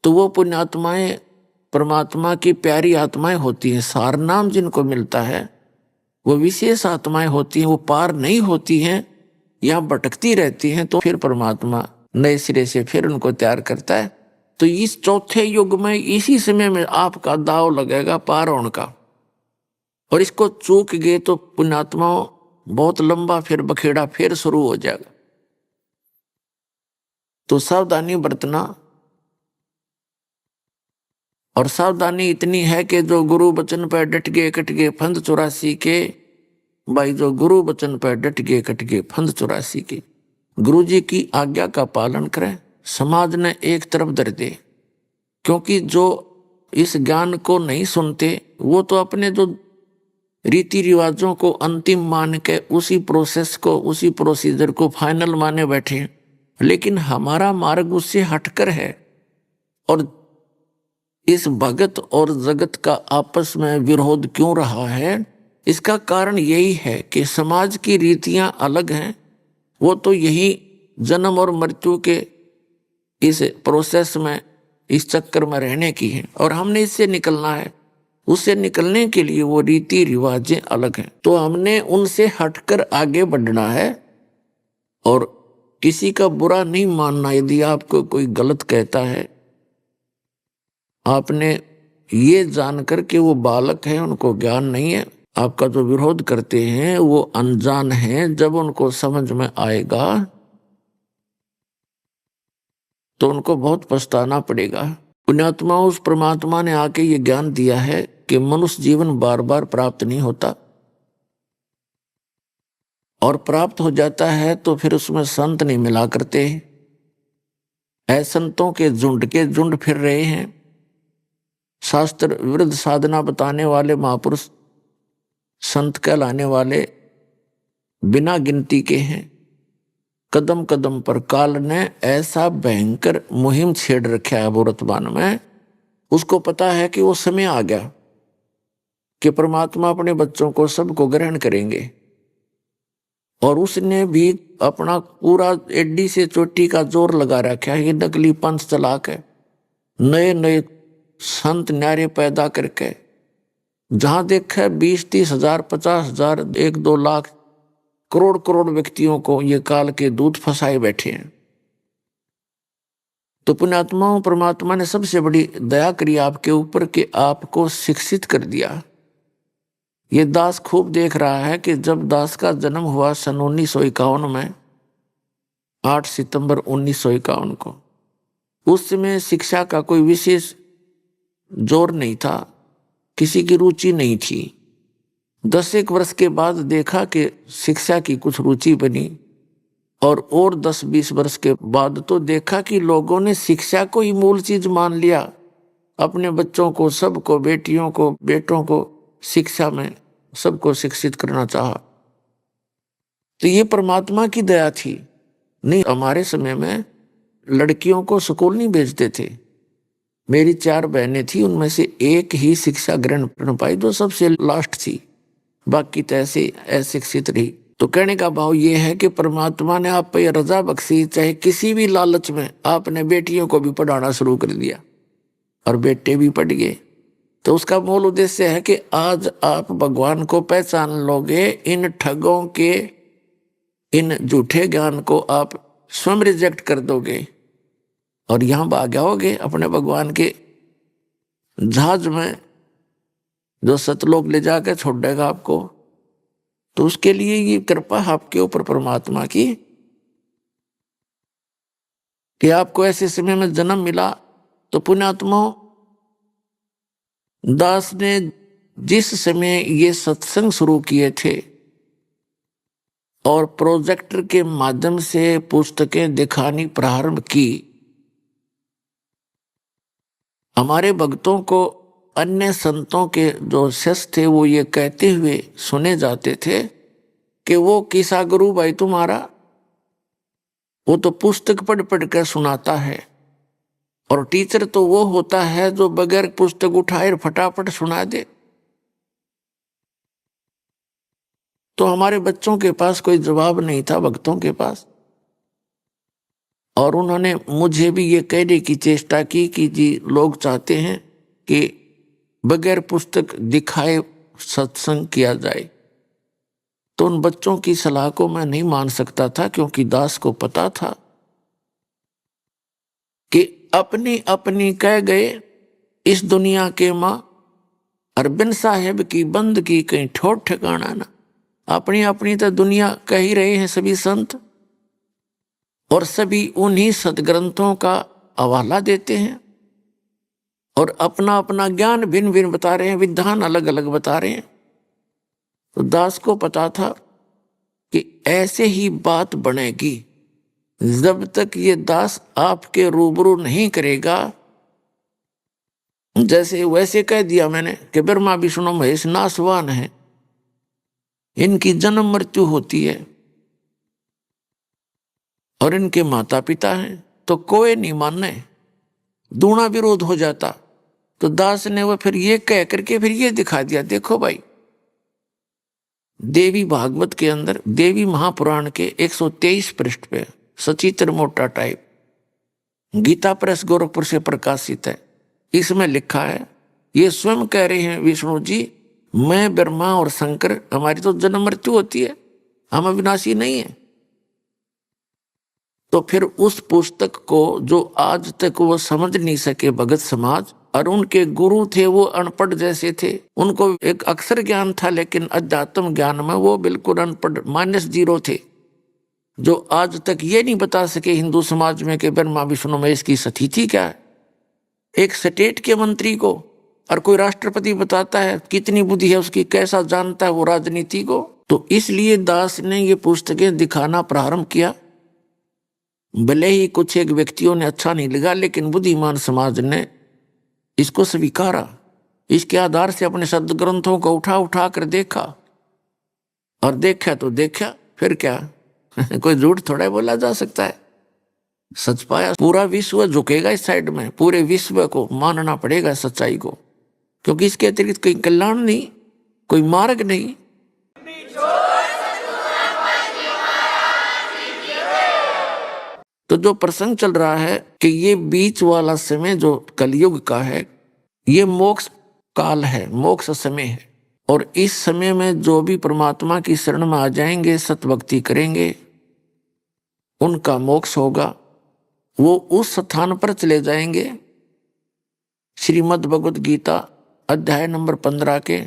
तो वो पुण्यात्माएं परमात्मा की प्यारी आत्माएं होती हैं। सारनाम जिनको मिलता है वो विशेष आत्माएं होती हैं, वो पार नहीं होती हैं या भटकती रहती हैं, तो फिर परमात्मा नए सिरे से फिर उनको तैयार करता है। तो इस चौथे युग में इसी समय में आपका दाव लगेगा पार होने का, और इसको चूक गए तो पुण्यात्माओं बहुत लंबा फिर बखेड़ा फिर शुरू हो जाएगा। तो सावधानी बरतना, और सावधानी इतनी है कि जो गुरु वचन पर डट गए कट गए फंद 84 के, भाई जो गुरु वचन पर डट गए कट गए फंद 84 के। गुरु जी की आज्ञा का पालन करें, समाज ने एक तरफ धर दे, क्योंकि जो इस ज्ञान को नहीं सुनते वो तो अपने जो रीति रिवाजों को अंतिम मान के उसी प्रोसेस को, उसी प्रोसीजर को फाइनल माने बैठे। लेकिन हमारा मार्ग उससे हटकर है, और इस भगत और जगत का आपस में विरोध क्यों रहा है? इसका कारण यही है कि समाज की रीतियां अलग हैं। वो तो यही जन्म और मृत्यु के इस प्रोसेस में इस चक्कर में रहने की है और हमने इससे निकलना है। उससे निकलने के लिए वो रीति रिवाजें अलग हैं, तो हमने उनसे हटकर आगे बढ़ना है और किसी का बुरा नहीं मानना। यदि आपको कोई गलत कहता है, आपने ये जानकर कि वो बालक है, उनको ज्ञान नहीं है, आपका जो विरोध करते हैं वो अनजान है, जब उनको समझ में आएगा तो उनको बहुत पछताना पड़ेगा। पुण्यात्मा, उस परमात्मा ने आके ये ज्ञान दिया है कि मनुष्य जीवन बार बार प्राप्त नहीं होता, और प्राप्त हो जाता है तो फिर उसमें संत नहीं मिला करते। संतों के झुंड फिर रहे हैं। शास्त्र विरुद्ध साधना बताने वाले महापुरुष संत कहलाने वाले बिना गिनती के हैं। कदम कदम पर काल ने ऐसा भयंकर मुहिम छेड़ रखा है वर्तमान में। उसको पता है कि वो समय आ गया कि परमात्मा अपने बच्चों को सबको ग्रहण करेंगे, और उसने भी अपना पूरा एडी से चोटी का जोर लगा रखा है। ये नकली पंथ चला के नए नए संत न्यारे पैदा करके जहां देखा 20-30 हजार 50 हजार 1-2 लाख करोड़ करोड़ व्यक्तियों को ये काल के दूत फंसाए बैठे हैं। तो पुण्यात्माओं, परमात्मा ने सबसे बड़ी दया करी आपके ऊपर कि आपको शिक्षित कर दिया। ये दास खूब देख रहा है कि जब दास का जन्म हुआ सन 1951 में, 8 सितंबर 1951 को, उस समय शिक्षा का कोई विशेष जोर नहीं था, किसी की रुचि नहीं थी। 10 वर्ष के बाद देखा कि शिक्षा की कुछ रुचि बनी, और 10-20 वर्ष के बाद तो देखा कि लोगों ने शिक्षा को ही मूल चीज मान लिया। अपने बच्चों को, सबको, बेटियों को, बेटों को शिक्षा में सबको शिक्षित करना चाहा। तो ये परमात्मा की दया थी। नहीं, हमारे समय में लड़कियों को स्कूल नहीं भेजते थे। मेरी 4 बहनें थी, उनमें से एक ही शिक्षा ग्रहण कर पाई, जो सबसे लास्ट थी, बाकी तो ऐसे अशिक्षित रही। तो कहने का भाव ये है कि परमात्मा ने आप पे रजा बख्शी, चाहे किसी भी लालच में आपने बेटियों को भी पढ़ाना शुरू कर दिया और बेटे भी पढ़ गए। तो उसका मूल उद्देश्य है कि आज आप भगवान को पहचान लोगे, इन ठगों के, इन झूठे ज्ञान को आप स्वयं रिजेक्ट कर दोगे और यहां भाग जाओगे अपने भगवान के जहाज में, जो सतलोक ले जाकर छोड़ देगा आपको। तो उसके लिए ये कृपा आपके ऊपर परमात्मा की कि आपको ऐसे समय में जन्म मिला। तो पुण्यात्मा, दास ने जिस समय ये सत्संग शुरू किए थे और प्रोजेक्टर के माध्यम से पुस्तकें दिखानी प्रारंभ की, हमारे भक्तों को अन्य संतों के जो शिष्य थे वो ये कहते हुए सुने जाते थे कि वो किसा गुरु भाई तुम्हारा, वो तो पुस्तक पढ़ पढ़ कर सुनाता है, और टीचर तो वो होता है जो बगैर पुस्तक उठाए फटाफट सुना दे। तो हमारे बच्चों के पास कोई जवाब नहीं था, भक्तों के पास, और उन्होंने मुझे भी ये कहने की चेष्टा की कि जी लोग चाहते हैं कि बगैर पुस्तक दिखाए सत्संग किया जाए। तो उन बच्चों की सलाह को मैं नहीं मान सकता था, क्योंकि दास को पता था कि अपनी अपनी कह गए इस दुनिया के माँ, अरबिंद साहेब की बंद की कहीं ठोट ठिकाना ना। अपनी अपनी तो दुनिया कह ही रहे हैं सभी संत, और सभी उन्हीं सदग्रंथों का हवाला देते हैं और अपना अपना ज्ञान भिन्न भिन्न बता रहे हैं, विधान अलग अलग बता रहे हैं। तो दास को पता था कि ऐसे ही बात बनेगी जब तक ये दास आपके रूबरू नहीं करेगा। जैसे वैसे कह दिया मैंने कि ब्रह्मा विष्णु महेश नासवान है, इनकी जन्म मृत्यु होती है और इनके माता पिता हैं, तो कोई नहीं मानने, दूना विरोध हो जाता। तो दास ने वो फिर ये कह करके फिर ये दिखा दिया, देखो भाई, देवी भागवत के अंदर देवी महापुराण के 123 पृष्ठ पे सचित्र मोटा टाइप गीता प्रेस गोरखपुर से प्रकाशित है। इसमें लिखा है, ये स्वयं कह रहे हैं विष्णु जी, मैं ब्रह्मा और शंकर, हमारी तो जन्म मृत्यु होती है, हम अविनाशी नहीं है। तो फिर उस पुस्तक को जो आज तक वो समझ नहीं सके भगत समाज, और उनके गुरु थे वो अनपढ़ जैसे थे, उनको एक अक्षर ज्ञान था लेकिन अध्यात्म ज्ञान में वो बिल्कुल अनपढ़ -0 थे, जो आज तक ये नहीं बता सके हिंदू समाज में कि ब्रह्मा विष्णु महेश की स्थिति क्या है। एक स्टेट के मंत्री को और कोई राष्ट्रपति बताता है कितनी बुद्धि है उसकी, कैसा जानता है वो राजनीति को। तो इसलिए दास ने ये पुस्तकें दिखाना प्रारंभ किया। भले ही कुछ एक व्यक्तियों ने अच्छा नहीं लगा, लेकिन बुद्धिमान समाज ने इसको स्वीकारा। इसके आधार से अपने सदग्रंथों को उठा उठा कर देखा, और देखा तो देखा, फिर क्या कोई झूठ थोड़ा बोला जा सकता है। सच पाया, पूरा विश्व झुकेगा इस साइड में, पूरे विश्व को मानना पड़ेगा सच्चाई को, क्योंकि इसके अतिरिक्त कोई कल्याण नहीं, कोई मार्ग नहीं। तो जो प्रसंग चल रहा है कि ये बीच वाला समय जो कलयुग का है, ये मोक्ष काल है, मोक्ष समय है। और इस समय में जो भी परमात्मा की शरण में आ जाएंगे, सतभक्ति करेंगे, उनका मोक्ष होगा, वो उस स्थान पर चले जाएंगे। श्रीमद् भगवद गीता अध्याय नंबर 15 के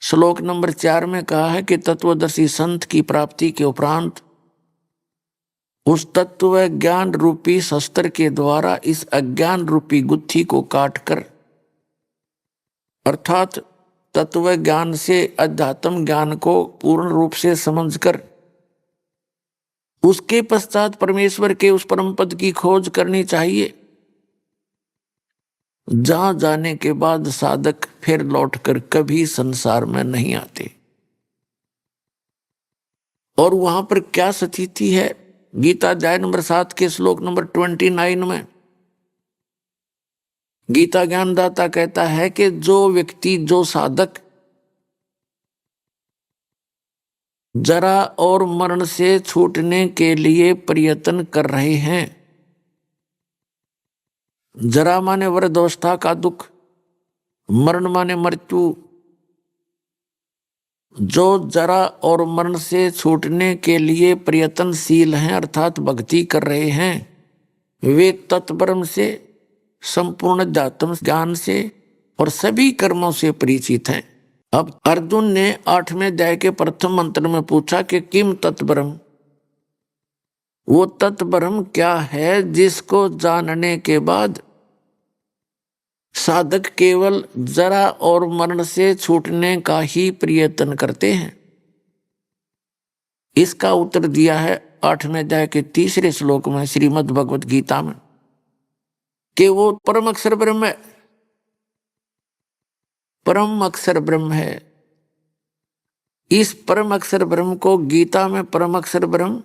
श्लोक नंबर 4 में कहा है कि तत्वदर्शी संत की प्राप्ति के उपरांत उस तत्व ज्ञान रूपी शस्त्र के द्वारा इस अज्ञान रूपी गुत्थी को काटकर, अर्थात तत्व ज्ञान से अध्यात्म ज्ञान को पूर्ण रूप से समझकर उसके पश्चात परमेश्वर के उस परम पद की खोज करनी चाहिए, जहां जाने के बाद साधक फिर लौटकर कभी संसार में नहीं आते। और वहां पर क्या स्थिति है, गीता अध्याय नंबर 7 के श्लोक नंबर 29 में गीता ज्ञानदाता कहता है कि जो व्यक्ति, जो साधक जरा और मरण से छूटने के लिए प्रयत्न कर रहे हैं, जरा माने वृद्धावस्था का दुख, मरण माने मृत्यु, जो जरा और मरण से छूटने के लिए प्रयत्नशील हैं अर्थात भक्ति कर रहे हैं, वे तत्परम से, संपूर्ण अध्यात्म ज्ञान से और सभी कर्मों से परिचित हैं। अब अर्जुन ने 8वें अध्याय के प्रथम मंत्र में पूछा कि किम तत्परम, वो तत्परम क्या है जिसको जानने के बाद साधक केवल जरा और मरण से छूटने का ही प्रयत्न करते हैं। इसका उत्तर दिया है 8वें अध्याय के 3 श्लोक में श्रीमद् भगवद गीता में, कि वो परम अक्षर ब्रह्म है, परम अक्षर ब्रह्म है। इस परम अक्षर ब्रह्म को गीता में परम अक्षर ब्रह्म,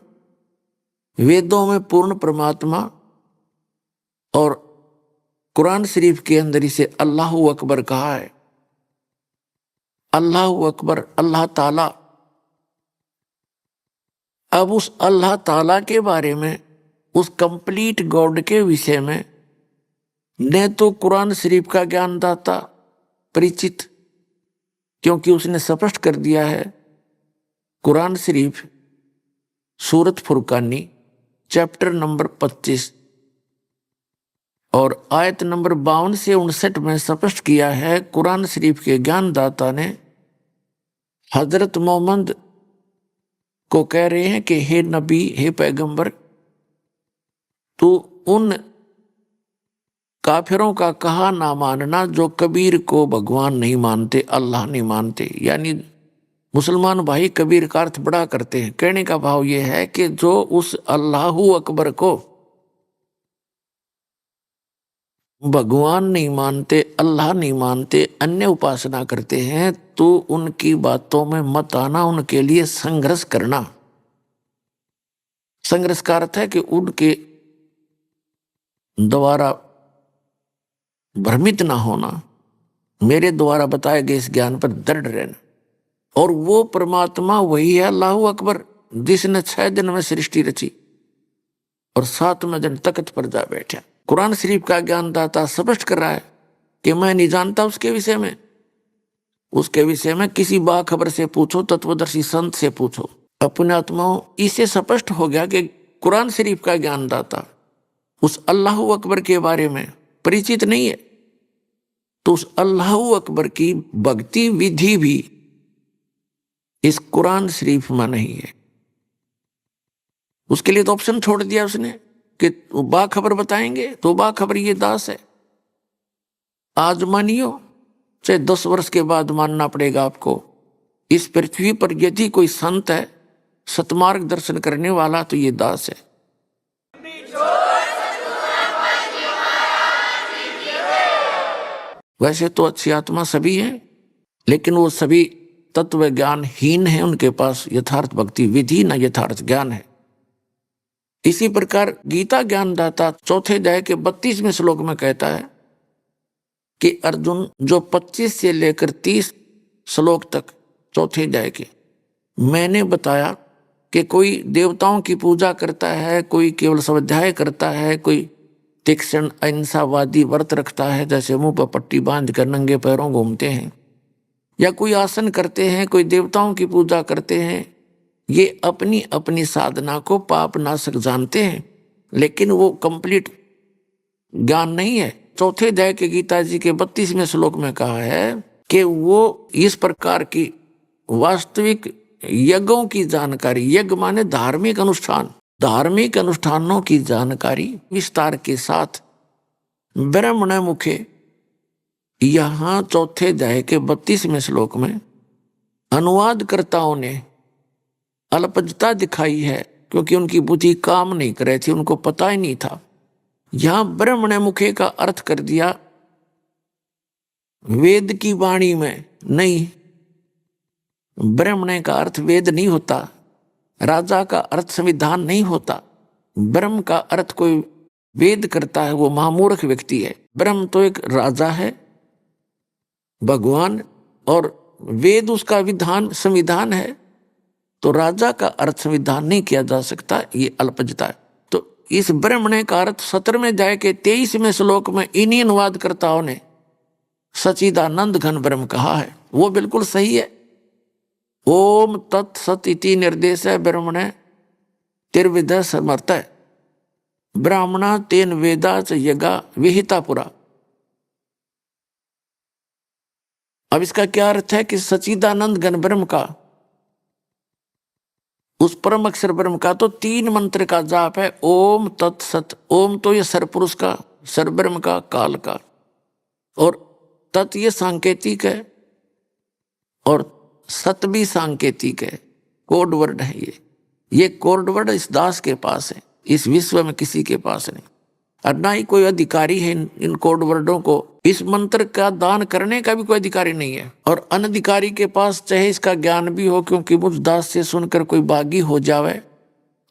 वेदों में पूर्ण परमात्मा और कुरान शरीफ के अंदर इसे अल्लाहु अकबर कहा है। अल्लाहु अकबर, अल्लाह ताला। अब उस अल्लाह ताला के बारे में, उस कंप्लीट गॉड के विषय में न तो कुरान शरीफ का ज्ञानदाता परिचित, क्योंकि उसने स्पष्ट कर दिया है, कुरान शरीफ सूरत फुरकानी चैप्टर नंबर 25 और आयत नंबर 52 से 59 में स्पष्ट किया है। कुरान शरीफ के ज्ञानदाता ने हजरत मोहम्मद को कह रहे हैं कि हे नबी, हे पैगंबर, तो उन काफिरों का कहा ना मानना जो कबीर को भगवान नहीं मानते, अल्लाह नहीं मानते। यानी मुसलमान भाई कबीर का अर्थ बड़ा करते हैं। कहने का भाव यह है कि जो उस अल्लाहु अकबर को भगवान नहीं मानते, अल्लाह नहीं मानते, अन्य उपासना करते हैं, तो उनकी बातों में मत आना, उनके लिए संघर्ष करना। संघर्ष का अर्थ है कि उनके द्वारा भ्रमित ना होना, मेरे द्वारा बताए गए इस ज्ञान पर दृढ़ रहना। और वो परमात्मा वही है अल्लाहु अकबर, जिसने 6 दिन में सृष्टि रची और 7वें दिन तख्त पर जा बैठा। कुरान शरीफ का ज्ञानदाता स्पष्ट कर रहा है कि मैं नहीं जानता उसके विषय में। उसके विषय में किसी बाखबर से पूछो, तत्वदर्शी संत से पूछो। अपने आत्माओं, इससे स्पष्ट हो गया कि कुरान शरीफ का ज्ञानदाता उस अल्लाह अकबर के बारे में परिचित नहीं है, तो उस अल्लाह अकबर की भक्ति विधि भी इस कुरान शरीफ में नहीं है। उसके लिए तो ऑप्शन छोड़ दिया उसने कि बाखबर बताएंगे, तो बाखबर ये दास है। आज मानियो चाहे 10 वर्ष के बाद मानना पड़ेगा आपको, इस पृथ्वी पर यदि कोई संत है सतमार्ग दर्शन करने वाला तो ये दास है। वैसे तो अच्छी आत्मा सभी हैं, लेकिन वो सभी तत्व ज्ञानहीन हैं। उनके पास यथार्थ भक्ति विधि न यथार्थ ज्ञान है। इसी प्रकार गीता ज्ञानदाता चौथे अध्याय के 32वें श्लोक में कहता है कि अर्जुन, जो 25 से लेकर 30 श्लोक तक चौथे अध्याय के मैंने बताया कि कोई देवताओं की पूजा करता है, कोई केवल स्वाध्याय करता है, कोई तीक्ष्ण अहिंसावादी व्रत रखता है, जैसे मुंह पर पट्टी बांध कर नंगे पैरों घूमते हैं, या कोई आसन करते हैं, कोई देवताओं की पूजा करते हैं, ये अपनी अपनी साधना को पाप नाशक जानते हैं, लेकिन वो कंप्लीट ज्ञान नहीं है। चौथे अध्याय के गीता जी के 32वें श्लोक में कहा है कि वो इस प्रकार की वास्तविक यज्ञों की जानकारी, यज्ञ माने धार्मिक अनुष्ठान, धार्मिक अनुष्ठानों की जानकारी विस्तार के साथ ब्रह्मण मुखे यहां चौथे अध्याय के 32वें श्लोक में अनुवादकर्ताओं ने अल्पज्ञता दिखाई है, क्योंकि उनकी बुद्धि काम नहीं कर रही थी, उनको पता ही नहीं था। यहां ब्रह्मण मुखे का अर्थ कर दिया वेद की वाणी में नहीं। ब्रह्मण का अर्थ वेद नहीं होता, राजा का अर्थ संविधान नहीं होता। ब्रह्म का अर्थ कोई वेद करता है वो महामूर्ख व्यक्ति है। ब्रह्म तो एक राजा है, भगवान, और वेद उसका विधान संविधान है, तो राजा का अर्थ संविधान नहीं किया जा सकता, ये अल्पज्ञता है। तो इस ब्रह्मण का अर्थ 17वें अध्याय के 23वें श्लोक में इन्हीं अनुवादकर्ताओं ने सच्चिदानंद घन ब्रह्म कहा है, वो बिल्कुल सही है। ओम तत्सत इति निर्देश है ब्रह्मण तिर्विद समर्थ है ब्राह्मणा तेन वेदा च यज्ञा विहिता पुरा। अब इसका क्या अर्थ है कि सच्चिदानंद घन ब्रह्म का, उस परम अक्षर ब्रह्म का तो 3 मंत्र का जाप है, ओम तत्सत। ओम तो ये सरपुरुष का, सरब्रह्म का, काल का, और तत् ये सांकेतिक है, और सत भी सांकेतिक है, कोड वर्ड है। ये कोड वर्ड इस दास के पास है, इस विश्व में किसी के पास नहीं, और ना ही कोई अधिकारी है इन कोड वर्डों को। इस मंत्र का दान करने का भी कोई अधिकारी नहीं है, और अनधिकारी के पास चाहे इसका ज्ञान भी हो, क्योंकि मुझ दास से सुनकर कोई बागी हो जावे,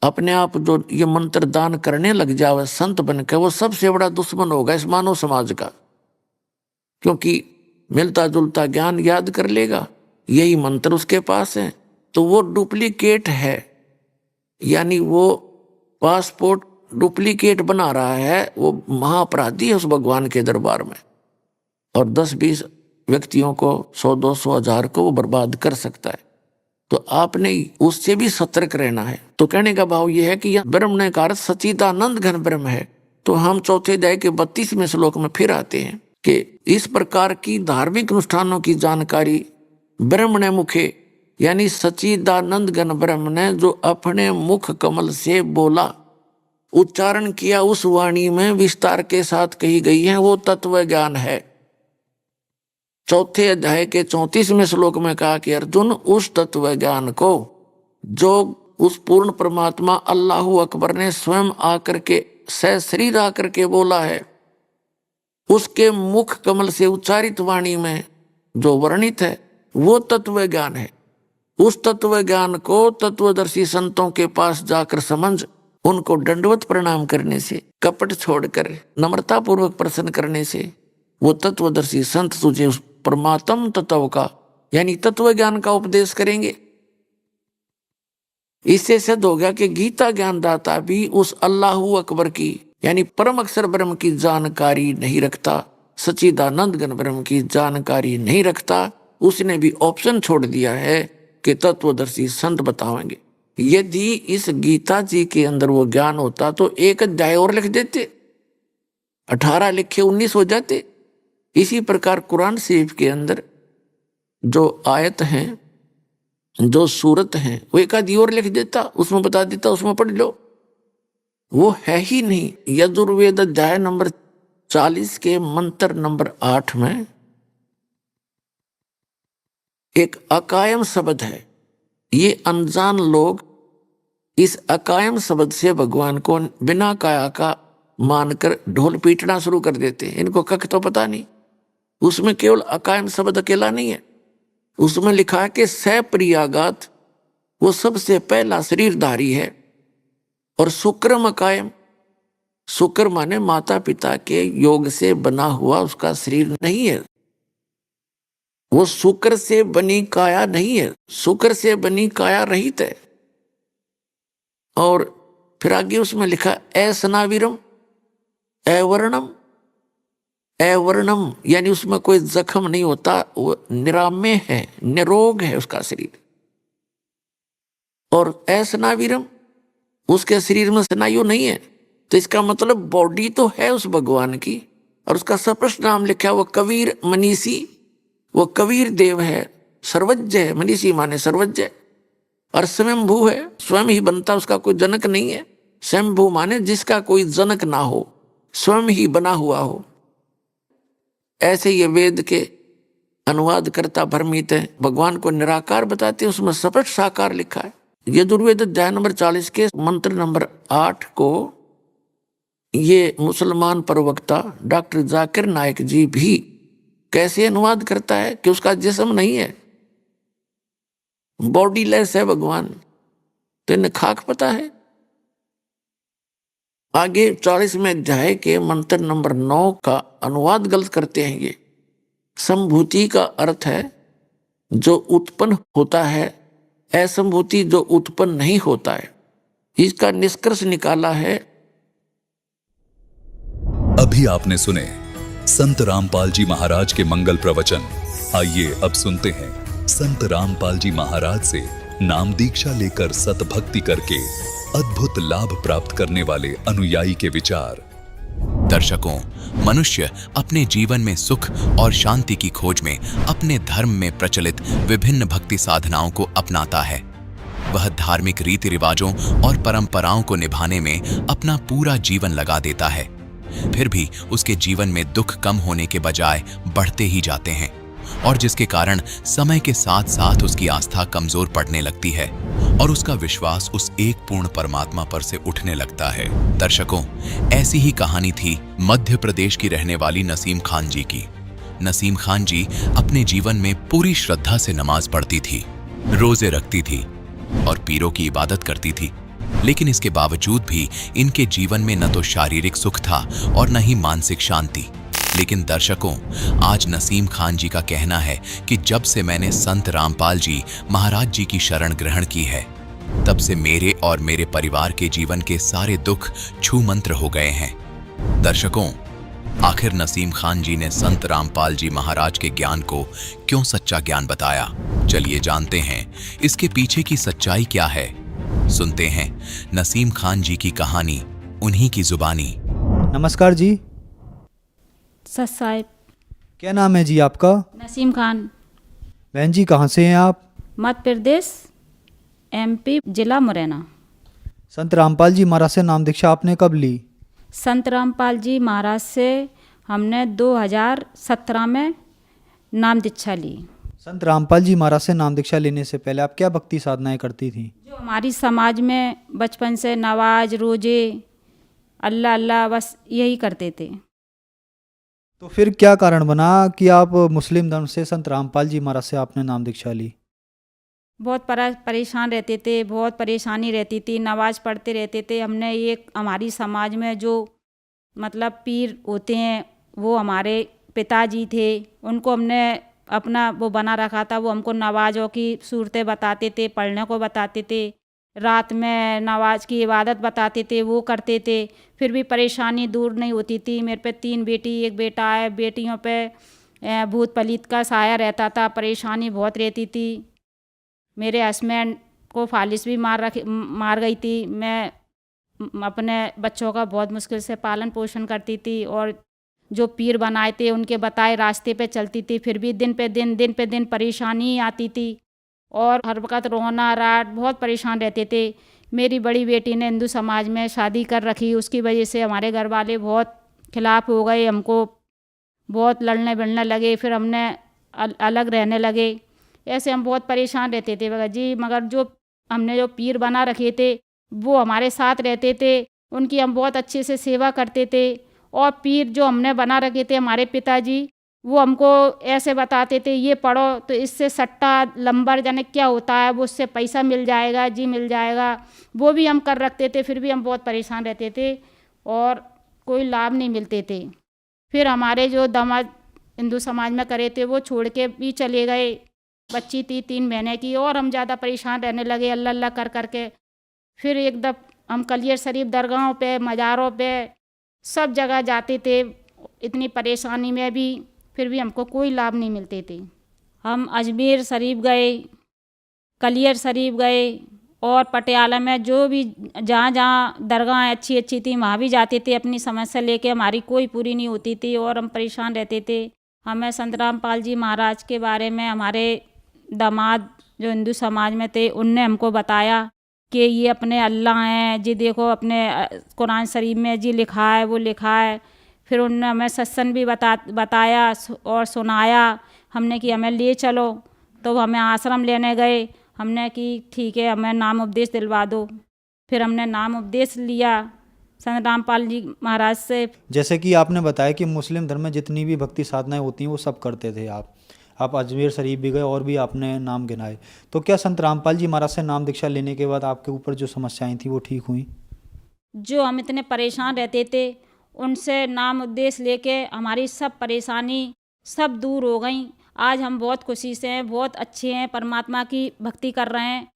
अपने आप जो ये मंत्र दान करने लग जावे संत बनकर, वो सबसे बड़ा दुश्मन होगा इस मानव समाज का, क्योंकि मिलता जुलता ज्ञान याद कर लेगा, यही मंत्र उसके पास है, तो वो डुप्लीकेट है, यानी वो पासपोर्ट डुप्लीकेट बना रहा है, वो महाअपराधी है उस भगवान के दरबार में, और 10-20 व्यक्तियों को 100-200 1000 को वो बर्बाद कर सकता है। तो आपने उससे भी सतर्क रहना है। तो कहने का भाव ये है कि यह ब्रह्म का अर्थ सच्चिदानंद घन ब्रह्म है। तो हम चौथे अध्याय के 32वें श्लोक में फिर आते हैं कि इस प्रकार की धार्मिक अनुष्ठानों की जानकारी ब्रह्मण मुखे, यानी सच्चिदानंद घन ब्रह्म ने जो अपने मुख कमल से बोला, उच्चारण किया, उस वाणी में विस्तार के साथ कही गई है, वो तत्व ज्ञान है। चौथे अध्याय के 34वें श्लोक में कहा कि अर्जुन, उस तत्व ज्ञान को जो उस पूर्ण परमात्मा अल्लाह अकबर ने स्वयं आकर के सशरीर आकर के बोला है, उसके मुख कमल से उच्चारित वाणी में जो वर्णित है वो तत्व ज्ञान है। उस तत्व ज्ञान को तत्वदर्शी संतों के पास जाकर समझ, उनको दंडवत प्रणाम करने से, कपट छोड़कर नम्रता पूर्वक प्रश्न करने से, वो तत्वदर्शी संत तुझे उस परमात्म तत्व का, यानी तत्व ज्ञान का उपदेश करेंगे। इससे सिद्ध हो गया कि गीता ज्ञानदाता भी उस अल्लाहू अकबर की यानी परम अक्षर ब्रह्म की जानकारी नहीं रखता, सच्चिदानंद घन ब्रह्म की जानकारी नहीं रखता। उसने भी ऑप्शन छोड़ दिया है कि तत्वदर्शी संत बताएंगे। यदि इस गीता जी के अंदर वो ज्ञान होता तो एक अध्याय और लिख देते, 18 लिखे 19 हो जाते। इसी प्रकार कुरान शरीफ के अंदर जो आयत हैं, जो सूरत हैं, वो एक आधी और लिख देता, उसमें बता देता, उसमें पढ़ लो। वो है ही नहीं। यजुर्वेद अध्याय नंबर 40 के मंत्र नंबर 8 में एक अकायम शब्द है। ये अनजान लोग इस अकायम शब्द से भगवान को बिना काया का मानकर ढोल पीटना शुरू कर देते हैं। इनको कख तो पता नहीं। उसमें केवल अकायम शब्द अकेला नहीं है, उसमें लिखा है कि सप्रियागात वो सबसे पहला शरीरधारी है। और शुक्रम अकायम, शुक्र माने माता पिता के योग से बना हुआ उसका शरीर नहीं है। वो शुक्र से बनी काया नहीं है, शुक्र से बनी काया रहित है। और फिर आगे उसमें लिखा असनाविरम अवर्णम, अवर्णम यानी उसमें कोई जख्म नहीं होता, वो निराम्य है, निरोग है उसका शरीर। और असनाविरम उसके शरीर में स्नायु नहीं है। तो इसका मतलब बॉडी तो है उस भगवान की, और उसका स्पष्ट नाम लिखा है वो कबीर मनीषी, वो कबीर देव है, सर्वज्ञ है। मनीषी माने सर्वज्ञ, और स्वयंभू है, स्वयं ही बनता, उसका कोई जनक नहीं है। स्वयंभू माने जिसका कोई जनक ना हो, स्वयं ही बना हुआ हो। ऐसे ये वेद के अनुवाद करता भ्रमित है, भगवान को निराकार बताते हैं, उसमें स्पष्ट साकार लिखा है। यजुर्वेद अध्याय नंबर 40 के मंत्र नंबर 8 को ये मुसलमान प्रवक्ता डॉक्टर जाकिर नायक जी भी कैसे अनुवाद करता है कि उसका जिस्म नहीं है, बॉडी लेस है भगवान। तो इन्हें खाक पता है। आगे 40वें अध्याय के मंत्र नंबर 9 का अनुवाद गलत करते हैं। ये संभूति का अर्थ है जो उत्पन्न होता है, असंभूति जो उत्पन्न नहीं होता है। इसका निष्कर्ष निकाला है। अभी आपने सुने संत रामपाल जी महाराज के मंगल प्रवचन। आइए अब सुनते हैं संत रामपाल जी महाराज से नाम दीक्षा लेकर सतभक्ति करके अद्भुत लाभ प्राप्त करने वाले अनुयायी के विचार। दर्शकों, मनुष्य अपने जीवन में सुख और शांति की खोज में अपने धर्म में प्रचलित विभिन्न भक्ति साधनाओं को अपनाता है। वह धार्मिक रीति रिवाजों और परंपराओं को निभाने में अपना पूरा जीवन लगा देता है। फिर भी उसके जीवन में दुख कम होने के बजाय बढ़ते ही जाते हैं, और जिसके कारण समय के साथ साथ उसकी आस्था कमजोर पड़ने लगती है और उसका विश्वास उस एक पूर्ण परमात्मा पर से उठने लगता है। दर्शकों, ऐसी ही कहानी थी मध्य प्रदेश की रहने वाली नसीम खान जी की। नसीम खान जी अपने जीवन में पूरी श्रद्धा से नमाज पढ़ती थी, रोजे रखती थी और पीरों की इबादत करती थी, लेकिन इसके बावजूद भी इनके जीवन में न तो शारीरिक सुख था और न ही मानसिक शांति। लेकिन दर्शकों, आज नसीम खान जी का कहना है कि जब से मैंने संत रामपाल जी महाराज जी की शरण ग्रहण की है, तब से मेरे और मेरे परिवार के जीवन के सारे दुख छू मंत्र हो गए हैं। दर्शकों, आखिर नसीम खान जी ने संत रामपाल जी महाराज के ज्ञान को क्यों सच्चा ज्ञान बताया? चलिए जानते हैं इसके पीछे की सच्चाई क्या है। सुनते हैं नसीम खान जी की कहानी उन्हीं की जुबानी। नमस्कार जी। सच साहिब। क्या नाम है जी आपका? नसीम खान। बहन जी कहाँ से हैं आप? मध्य प्रदेश, MP, जिला मुरैना। संत रामपाल जी महाराज से नाम दीक्षा आपने कब ली? संत रामपाल जी महाराज से हमने 2017 में नाम दीक्षा ली। संत रामपाल जी महाराज से नाम दीक्षा लेने से पहले आप क्या भक्ति साधनाएं करती थी? जो हमारी समाज में बचपन से नवाज, रोजे, अल्लाह अल्लाह बस यही करते थे। तो फिर क्या कारण बना कि आप मुस्लिम धर्म से संत रामपाल जी महाराज से आपने नाम दीक्षा ली? बहुत परेशान रहते थे, बहुत परेशानी रहती थी, नमाज पढ़ते रहते थे। हमने एक हमारी समाज में जो मतलब पीर होते हैं वो हमारे पिताजी थे, उनको हमने अपना वो बना रखा था। वो हमको नवाजों की सूरतें बताते थे, पढ़ने को बताते थे। रात में नमाज की इबादत बताते थे, वो करते थे, फिर भी परेशानी दूर नहीं होती थी। मेरे पे 3 बेटी 1 बेटा है। बेटियों पे भूत पलीत का साया रहता था, परेशानी बहुत रहती थी। मेरे हस्बैंड को फालिस भी मार गई थी। मैं अपने बच्चों का बहुत मुश्किल से पालन पोषण करती थी और जो पीर बनाए थे उनके बताए रास्ते पे चलती थी, फिर भी दिन पे दिन परेशानी आती थी और हर वक्त रोना राट, बहुत परेशान रहते थे। मेरी बड़ी बेटी ने हिंदू समाज में शादी कर रखी, उसकी वजह से हमारे घर वाले बहुत खिलाफ हो गए, हमको बहुत लड़ने भिड़ने लगे, फिर हमने अलग रहने लगे। ऐसे हम बहुत परेशान रहते थे भगत जी। मगर जो हमने जो पीर बना रखे थे वो हमारे साथ रहते थे, उनकी हम बहुत अच्छे से सेवा करते थे। और पीर जो हमने बना रखे थे हमारे पिताजी, वो हमको ऐसे बताते थे, ये पढ़ो तो इससे सट्टा लंबर जाने क्या होता है, वो उससे पैसा मिल जाएगा जी, मिल जाएगा। वो भी हम कर रखते थे, फिर भी हम बहुत परेशान रहते थे और कोई लाभ नहीं मिलते थे। फिर हमारे जो दामाद हिंदू समाज में करे थे वो छोड़ के भी चले गए। बच्ची थी 3 महीने की और हम ज़्यादा परेशान रहने लगे अल्लाह अल्लाह कर करके। फिर एकदम हम कलियर शरीफ दरगाहों पे, मज़ारों पे, सब जगह जाते थे, इतनी परेशानी में भी, फिर भी हमको कोई लाभ नहीं मिलते थे। हम अजमेर शरीफ गए, कलियर शरीफ गए और पटियाला में जो भी जहाँ जहाँ दरगाह अच्छी अच्छी थी वहाँ भी जाते थे। अपनी समस्या लेके हमारी कोई पूरी नहीं होती थी और हम परेशान रहते थे। हमें संत रामपाल जी महाराज के बारे में हमारे दामाद जो हिंदू समाज में थे उनने हमको बताया कि ये अपने अल्लाह हैं जी, देखो अपने कुरान शरीफ में जी लिखा है, वो लिखा है। फिर उन्होंने हमें सत्संग भी बताया और सुनाया। हमने कि हमें ले चलो, तो हमें आश्रम लेने गए। हमने कि ठीक है, हमें नाम उपदेश दिलवा दो। फिर हमने नाम उपदेश लिया संत रामपाल जी महाराज से। जैसे कि आपने बताया कि मुस्लिम धर्म में जितनी भी भक्ति साधनाएं होती हैं वो सब करते थे आप अजमेर शरीफ भी गए और भी आपने नाम गिनाए। तो क्या संत रामपाल जी महाराज से नाम दीक्षा लेने के बाद आपके ऊपर जो समस्याएं थी वो ठीक हुई? जो हम इतने परेशान रहते थे उनसे नाम उद्देश्य लेके हमारी सब परेशानी सब दूर हो गई। आज हम बहुत खुशी से हैं, बहुत अच्छे हैं, परमात्मा की भक्ति कर रहे हैं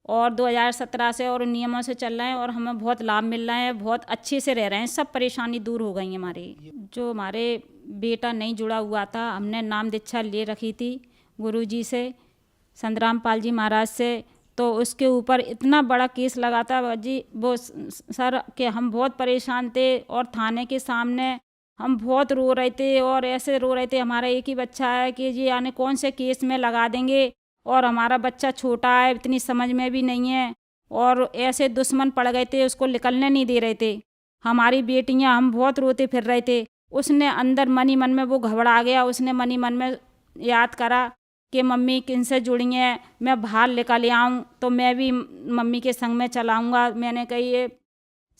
और 2017 से और नियमों से चल रहे हैं और हमें बहुत लाभ मिल रहा है, बहुत अच्छे से रह रहे हैं, सब परेशानी दूर हो गई हमारी। जो हमारे बेटा नहीं जुड़ा हुआ था, हमने नाम दीक्षा ले रखी थी गुरुजी से, संत रामपाल जी महाराज से, तो उसके ऊपर इतना बड़ा केस लगा था जी वो सर कि हम बहुत परेशान थे और थाने के सामने हम बहुत रो रहे थे और ऐसे रो रहे थे। हमारा एक ही बच्चा है कि जी यानी कौन से केस में लगा देंगे और हमारा बच्चा छोटा है, इतनी समझ में भी नहीं है और ऐसे दुश्मन पड़ गए थे, उसको निकलने नहीं दे रहे थे। हमारी बेटियां, हम बहुत रोते फिर रहे थे। उसने अंदर मन ही मन में वो घबरा गया, उसने मन ही मन में याद करा कि मम्मी किनसे जुड़ी हैं, मैं बाहर निकल आऊँ तो मैं भी मम्मी के संग में चलाऊँगा। मैंने कही ये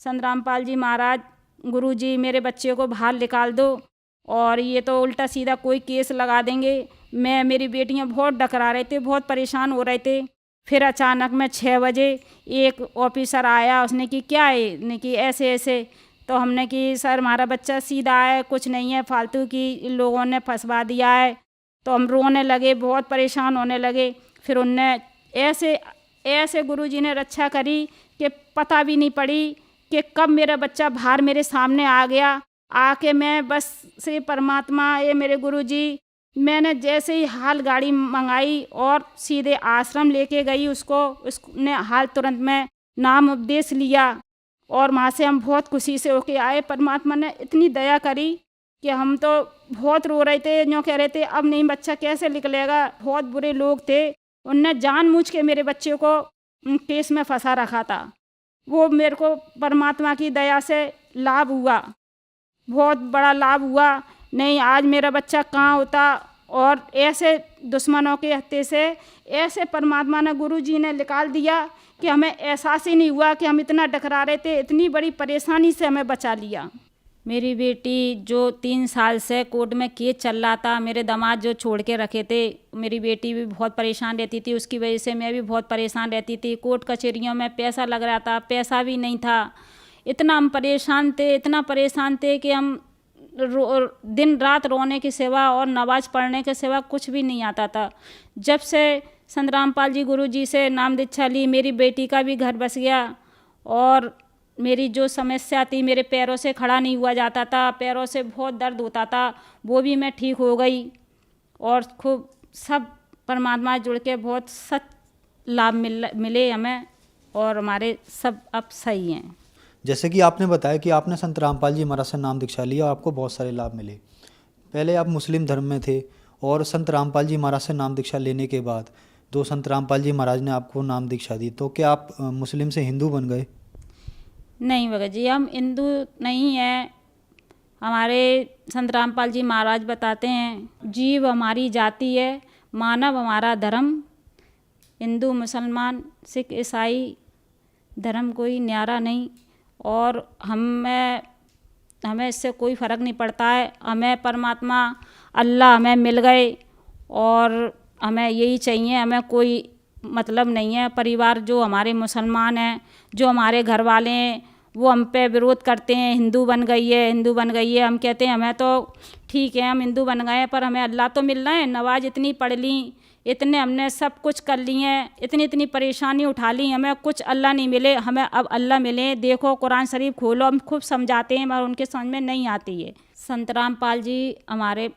संत रामपाल जी महाराज गुरु जी मेरे बच्चे को बाहर निकाल दो और ये तो उल्टा सीधा कोई केस लगा देंगे। मेरी बेटियां बहुत डकरा रहे थे, बहुत परेशान हो रहे थे। फिर अचानक में 6 बजे एक ऑफिसर आया, उसने कि क्या है, ने कि ऐसे ऐसे। तो हमने कि सर हमारा बच्चा सीधा है, कुछ नहीं है, फालतू की लोगों ने फंसवा दिया है। तो हम रोने लगे, बहुत परेशान होने लगे। फिर उनने ऐसे गुरुजी ने रक्षा करी कि पता भी नहीं पड़ी कि कब मेरा बच्चा बाहर मेरे सामने आ गया। आके मैं बस से परमात्मा ये मेरे गुरुजी, मैंने जैसे ही हाल गाड़ी मंगाई और सीधे आश्रम लेके गई उसने हाल तुरंत में नाम उपदेश लिया और वहाँ से हम बहुत खुशी से होके आए। परमात्मा ने इतनी दया करी कि हम तो बहुत रो रहे थे, जो कह रहे थे अब नहीं बच्चा कैसे निकलेगा। बहुत बुरे लोग थे, उनने जानबूझ के मेरे बच्चे को केस में फंसा रखा था। वो मेरे को परमात्मा की दया से लाभ हुआ, बहुत बड़ा लाभ हुआ। नहीं आज मेरा बच्चा कहाँ होता। और ऐसे दुश्मनों के हत्थे से ऐसे परमात्मा ने गुरुजी ने निकाल दिया कि हमें एहसास ही नहीं हुआ कि हम इतना डकरा रहे थे, इतनी बड़ी परेशानी से हमें बचा लिया। मेरी बेटी जो 3 साल से कोर्ट में केस चल रहा था, मेरे दामाद जो छोड़ के रखे थे, मेरी बेटी भी बहुत परेशान रहती थी, उसकी वजह से मैं भी बहुत परेशान रहती थी। कोर्ट कचहरियों में पैसा लग रहा था, पैसा भी नहीं था। इतना हम परेशान थे, इतना परेशान थे कि हम दिन रात रोने के सिवा और नमाज पढ़ने के सिवा कुछ भी नहीं आता था। जब से संत रामपाल जी गुरु जी से नाम दीक्षा ली, मेरी बेटी का भी घर बस गया और मेरी जो समस्या थी, मेरे पैरों से खड़ा नहीं हुआ जाता था, पैरों से बहुत दर्द होता था, वो भी मैं ठीक हो गई और खूब सब परमात्मा जुड़ के बहुत सच लाभ मिले हमें और हमारे सब अब सही हैं। जैसे कि आपने बताया कि आपने संत रामपाल जी महाराज से नाम दीक्षा लिया और आपको बहुत सारे लाभ मिले। पहले आप मुस्लिम धर्म में थे और संत रामपाल जी महाराज से नाम दीक्षा लेने के बाद जो संत रामपाल जी महाराज ने आपको नाम दीक्षा दी, तो क्या आप मुस्लिम से हिंदू बन गए? नहीं भगत जी, हम हिंदू नहीं हैं। हमारे संत रामपाल जी महाराज बताते हैं, जीव हमारी जाति है, मानव हमारा धर्म, हिंदू मुसलमान सिख ईसाई धर्म कोई न्यारा नहीं और हमें इससे कोई फ़र्क नहीं पड़ता है। हमें परमात्मा अल्लाह हमें मिल गए और हमें यही चाहिए, हमें कोई मतलब नहीं है। परिवार जो हमारे मुसलमान हैं, जो हमारे घर वाले हैं, वो हम पे विरोध करते हैं, हिंदू बन गई है, हिंदू बन गई है। हम कहते हैं हमें तो ठीक है, हम हिंदू बन गए हैं पर हमें अल्लाह तो मिल रहे हैं। नमाज इतनी पढ़ ली, इतने हमने सब कुछ कर लिए हैं, इतनी इतनी परेशानी उठा ली, हमें कुछ अल्लाह नहीं मिले, हमें अब अल्लाह मिले। देखो कुरान शरीफ खोलो, हम खूब समझाते हैं मगर उनके समझ में नहीं आती है। संत रामपाल जी हमारे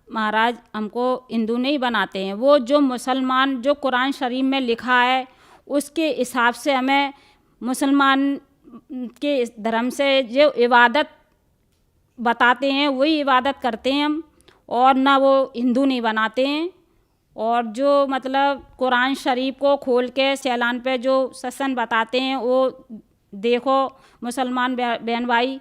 महाराज हमको हिंदू नहीं बनाते हैं, वो जो मुसलमान जो कुरान शरीफ में लिखा है उसके हिसाब से हमें मुसलमान के धर्म से जो इबादत बताते हैं वही इबादत करते हैं हम, और ना वो हिंदू नहीं बनाते हैं। और जो मतलब कुरान शरीफ को खोल के सैलान पे जो सत्संग बताते हैं वो देखो मुसलमान बहन भाई,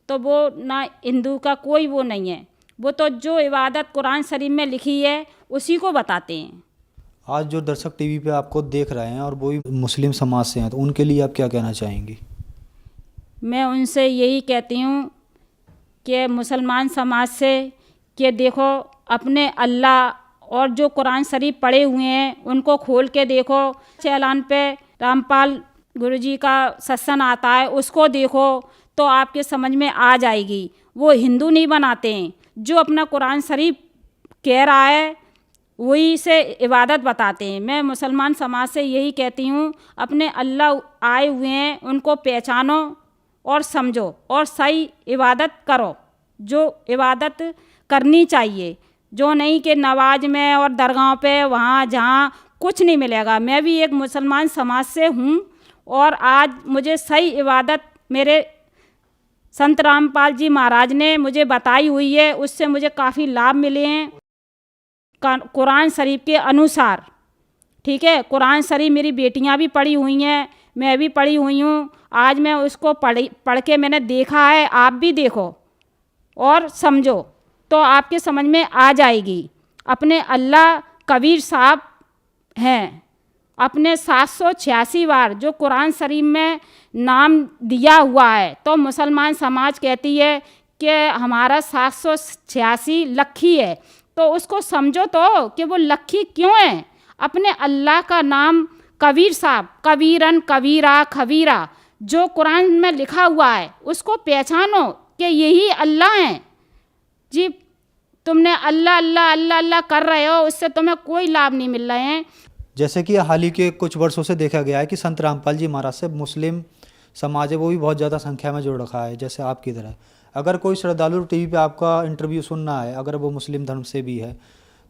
तो वो ना हिंदू का कोई वो नहीं है, वो तो जो इबादत कुरान शरीफ में लिखी है उसी को बताते हैं। आज जो दर्शक टीवी पे आपको देख रहे हैं और वो भी मुस्लिम समाज से हैं, तो उनके लिए आप क्या कहना चाहेंगी? मैं उनसे यही कहती हूँ कि मुसलमान समाज से कि देखो अपने अल्लाह और जो कुरान शरीफ पढ़े हुए हैं उनको खोल के देखो। चैलान पे रामपाल गुरुजी का सत्संग आता है, उसको देखो तो आपके समझ में आ जाएगी। वो हिंदू नहीं बनाते हैं, जो अपना कुरान शरीफ कह रहा है वही से इबादत बताते हैं। मैं मुसलमान समाज से यही कहती हूँ, अपने अल्लाह आए हुए हैं उनको पहचानो और समझो और सही इबादत करो, जो इबादत करनी चाहिए, जो नहीं कि नवाज में और दरगाहों पे वहाँ जहाँ कुछ नहीं मिलेगा। मैं भी एक मुसलमान समाज से हूँ और आज मुझे सही इबादत मेरे संत रामपाल जी महाराज ने मुझे बताई हुई है, उससे मुझे काफ़ी लाभ मिले हैं कुरान शरीफ के अनुसार। ठीक है, कुरान शरीफ मेरी बेटियां भी पढ़ी हुई हैं, मैं भी पढ़ी हुई हूँ। आज मैं उसको पढ़ के मैंने देखा है, आप भी देखो और समझो तो आपके समझ में आ जाएगी। अपने अल्लाह कबीर साहब हैं, अपने 786 बार जो कुरान शरीफ में नाम दिया हुआ है, तो मुसलमान समाज कहती है कि हमारा 786 लक्खी है, तो उसको समझो तो कि वो लक्खी क्यों है। अपने अल्लाह का नाम कबीर साहब, कबीरन कबीरा खबीरा, जो कुरान में लिखा हुआ है उसको पहचानो कि यही अल्लाह हैं। जी तुमने अल्लाह अल्लाह अल्लाह अल्लाह कर रहे हो, उससे तुम्हें कोई लाभ नहीं मिल रहे हैं। जैसे कि हाल ही के कुछ वर्षों से देखा गया है कि संत रामपाल जी महाराज से मुस्लिम समाज है वो भी बहुत ज़्यादा संख्या में जुड़ रखा है, जैसे आपकी तरह। अगर कोई श्रद्धालु टीवी पे आपका इंटरव्यू सुनना है, अगर वो मुस्लिम धर्म से भी है,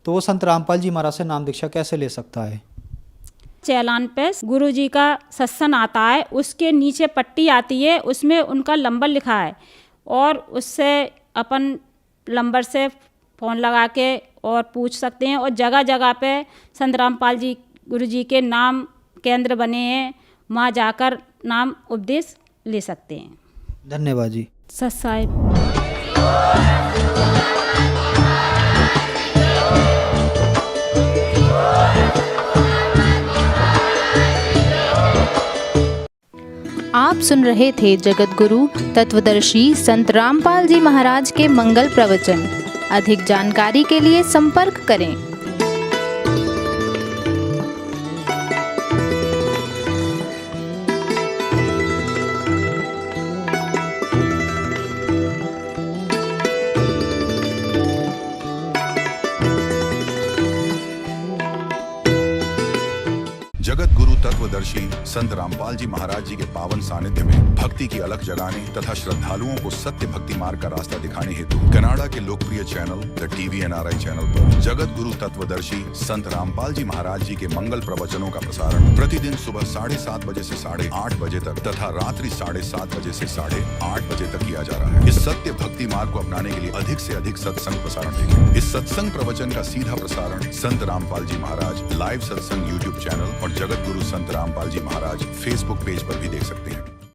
तो वो संत रामपाल जी महाराज से नाम दीक्षा कैसे ले सकता है? चैलान पे गुरुजी का सत्संग आता है, उसके नीचे पट्टी आती है, उसमें उनका नंबर लिखा है और उससे अपन नंबर से फ़ोन लगा के और पूछ सकते हैं। और जगह जगह पे संत रामपाल जी गुरुजी के नाम केंद्र बने हैं, वहाँ जाकर नाम उपदेश ले सकते हैं। धन्यवाद जी। सत साहिब। आप सुन रहे थे जगत गुरु तत्वदर्शी संत रामपाल जी महाराज के मंगल प्रवचन। अधिक जानकारी के लिए संपर्क करें। तत्वदर्शी संत रामपाल जी महाराज जी के पावन सानिध्य में भक्ति की अलख जगाने तथा श्रद्धालुओं को सत्य भक्ति मार्ग का रास्ता दिखाने हेतु कनाडा के लोकप्रिय channel the TV NRI channel पर जगत गुरु तत्वदर्शी संत रामपाल जी महाराज जी के मंगल प्रवचनों का प्रसारण प्रतिदिन सुबह 7:30 बजे से 8:30 बजे तक तथा रात्रि 7:30 बजे से 8:30 बजे तक किया जा रहा है। इस सत्य भक्ति मार्ग को अपनाने के लिए अधिक से अधिक सत्संग प्रसारण देखें। इस सत्संग प्रवचन का सीधा प्रसारण संत रामपाल जी महाराज लाइव सत्संग YouTube चैनल और जगत गुरु संत रामपाल जी महाराज Facebook पेज पर भी देख सकते हैं।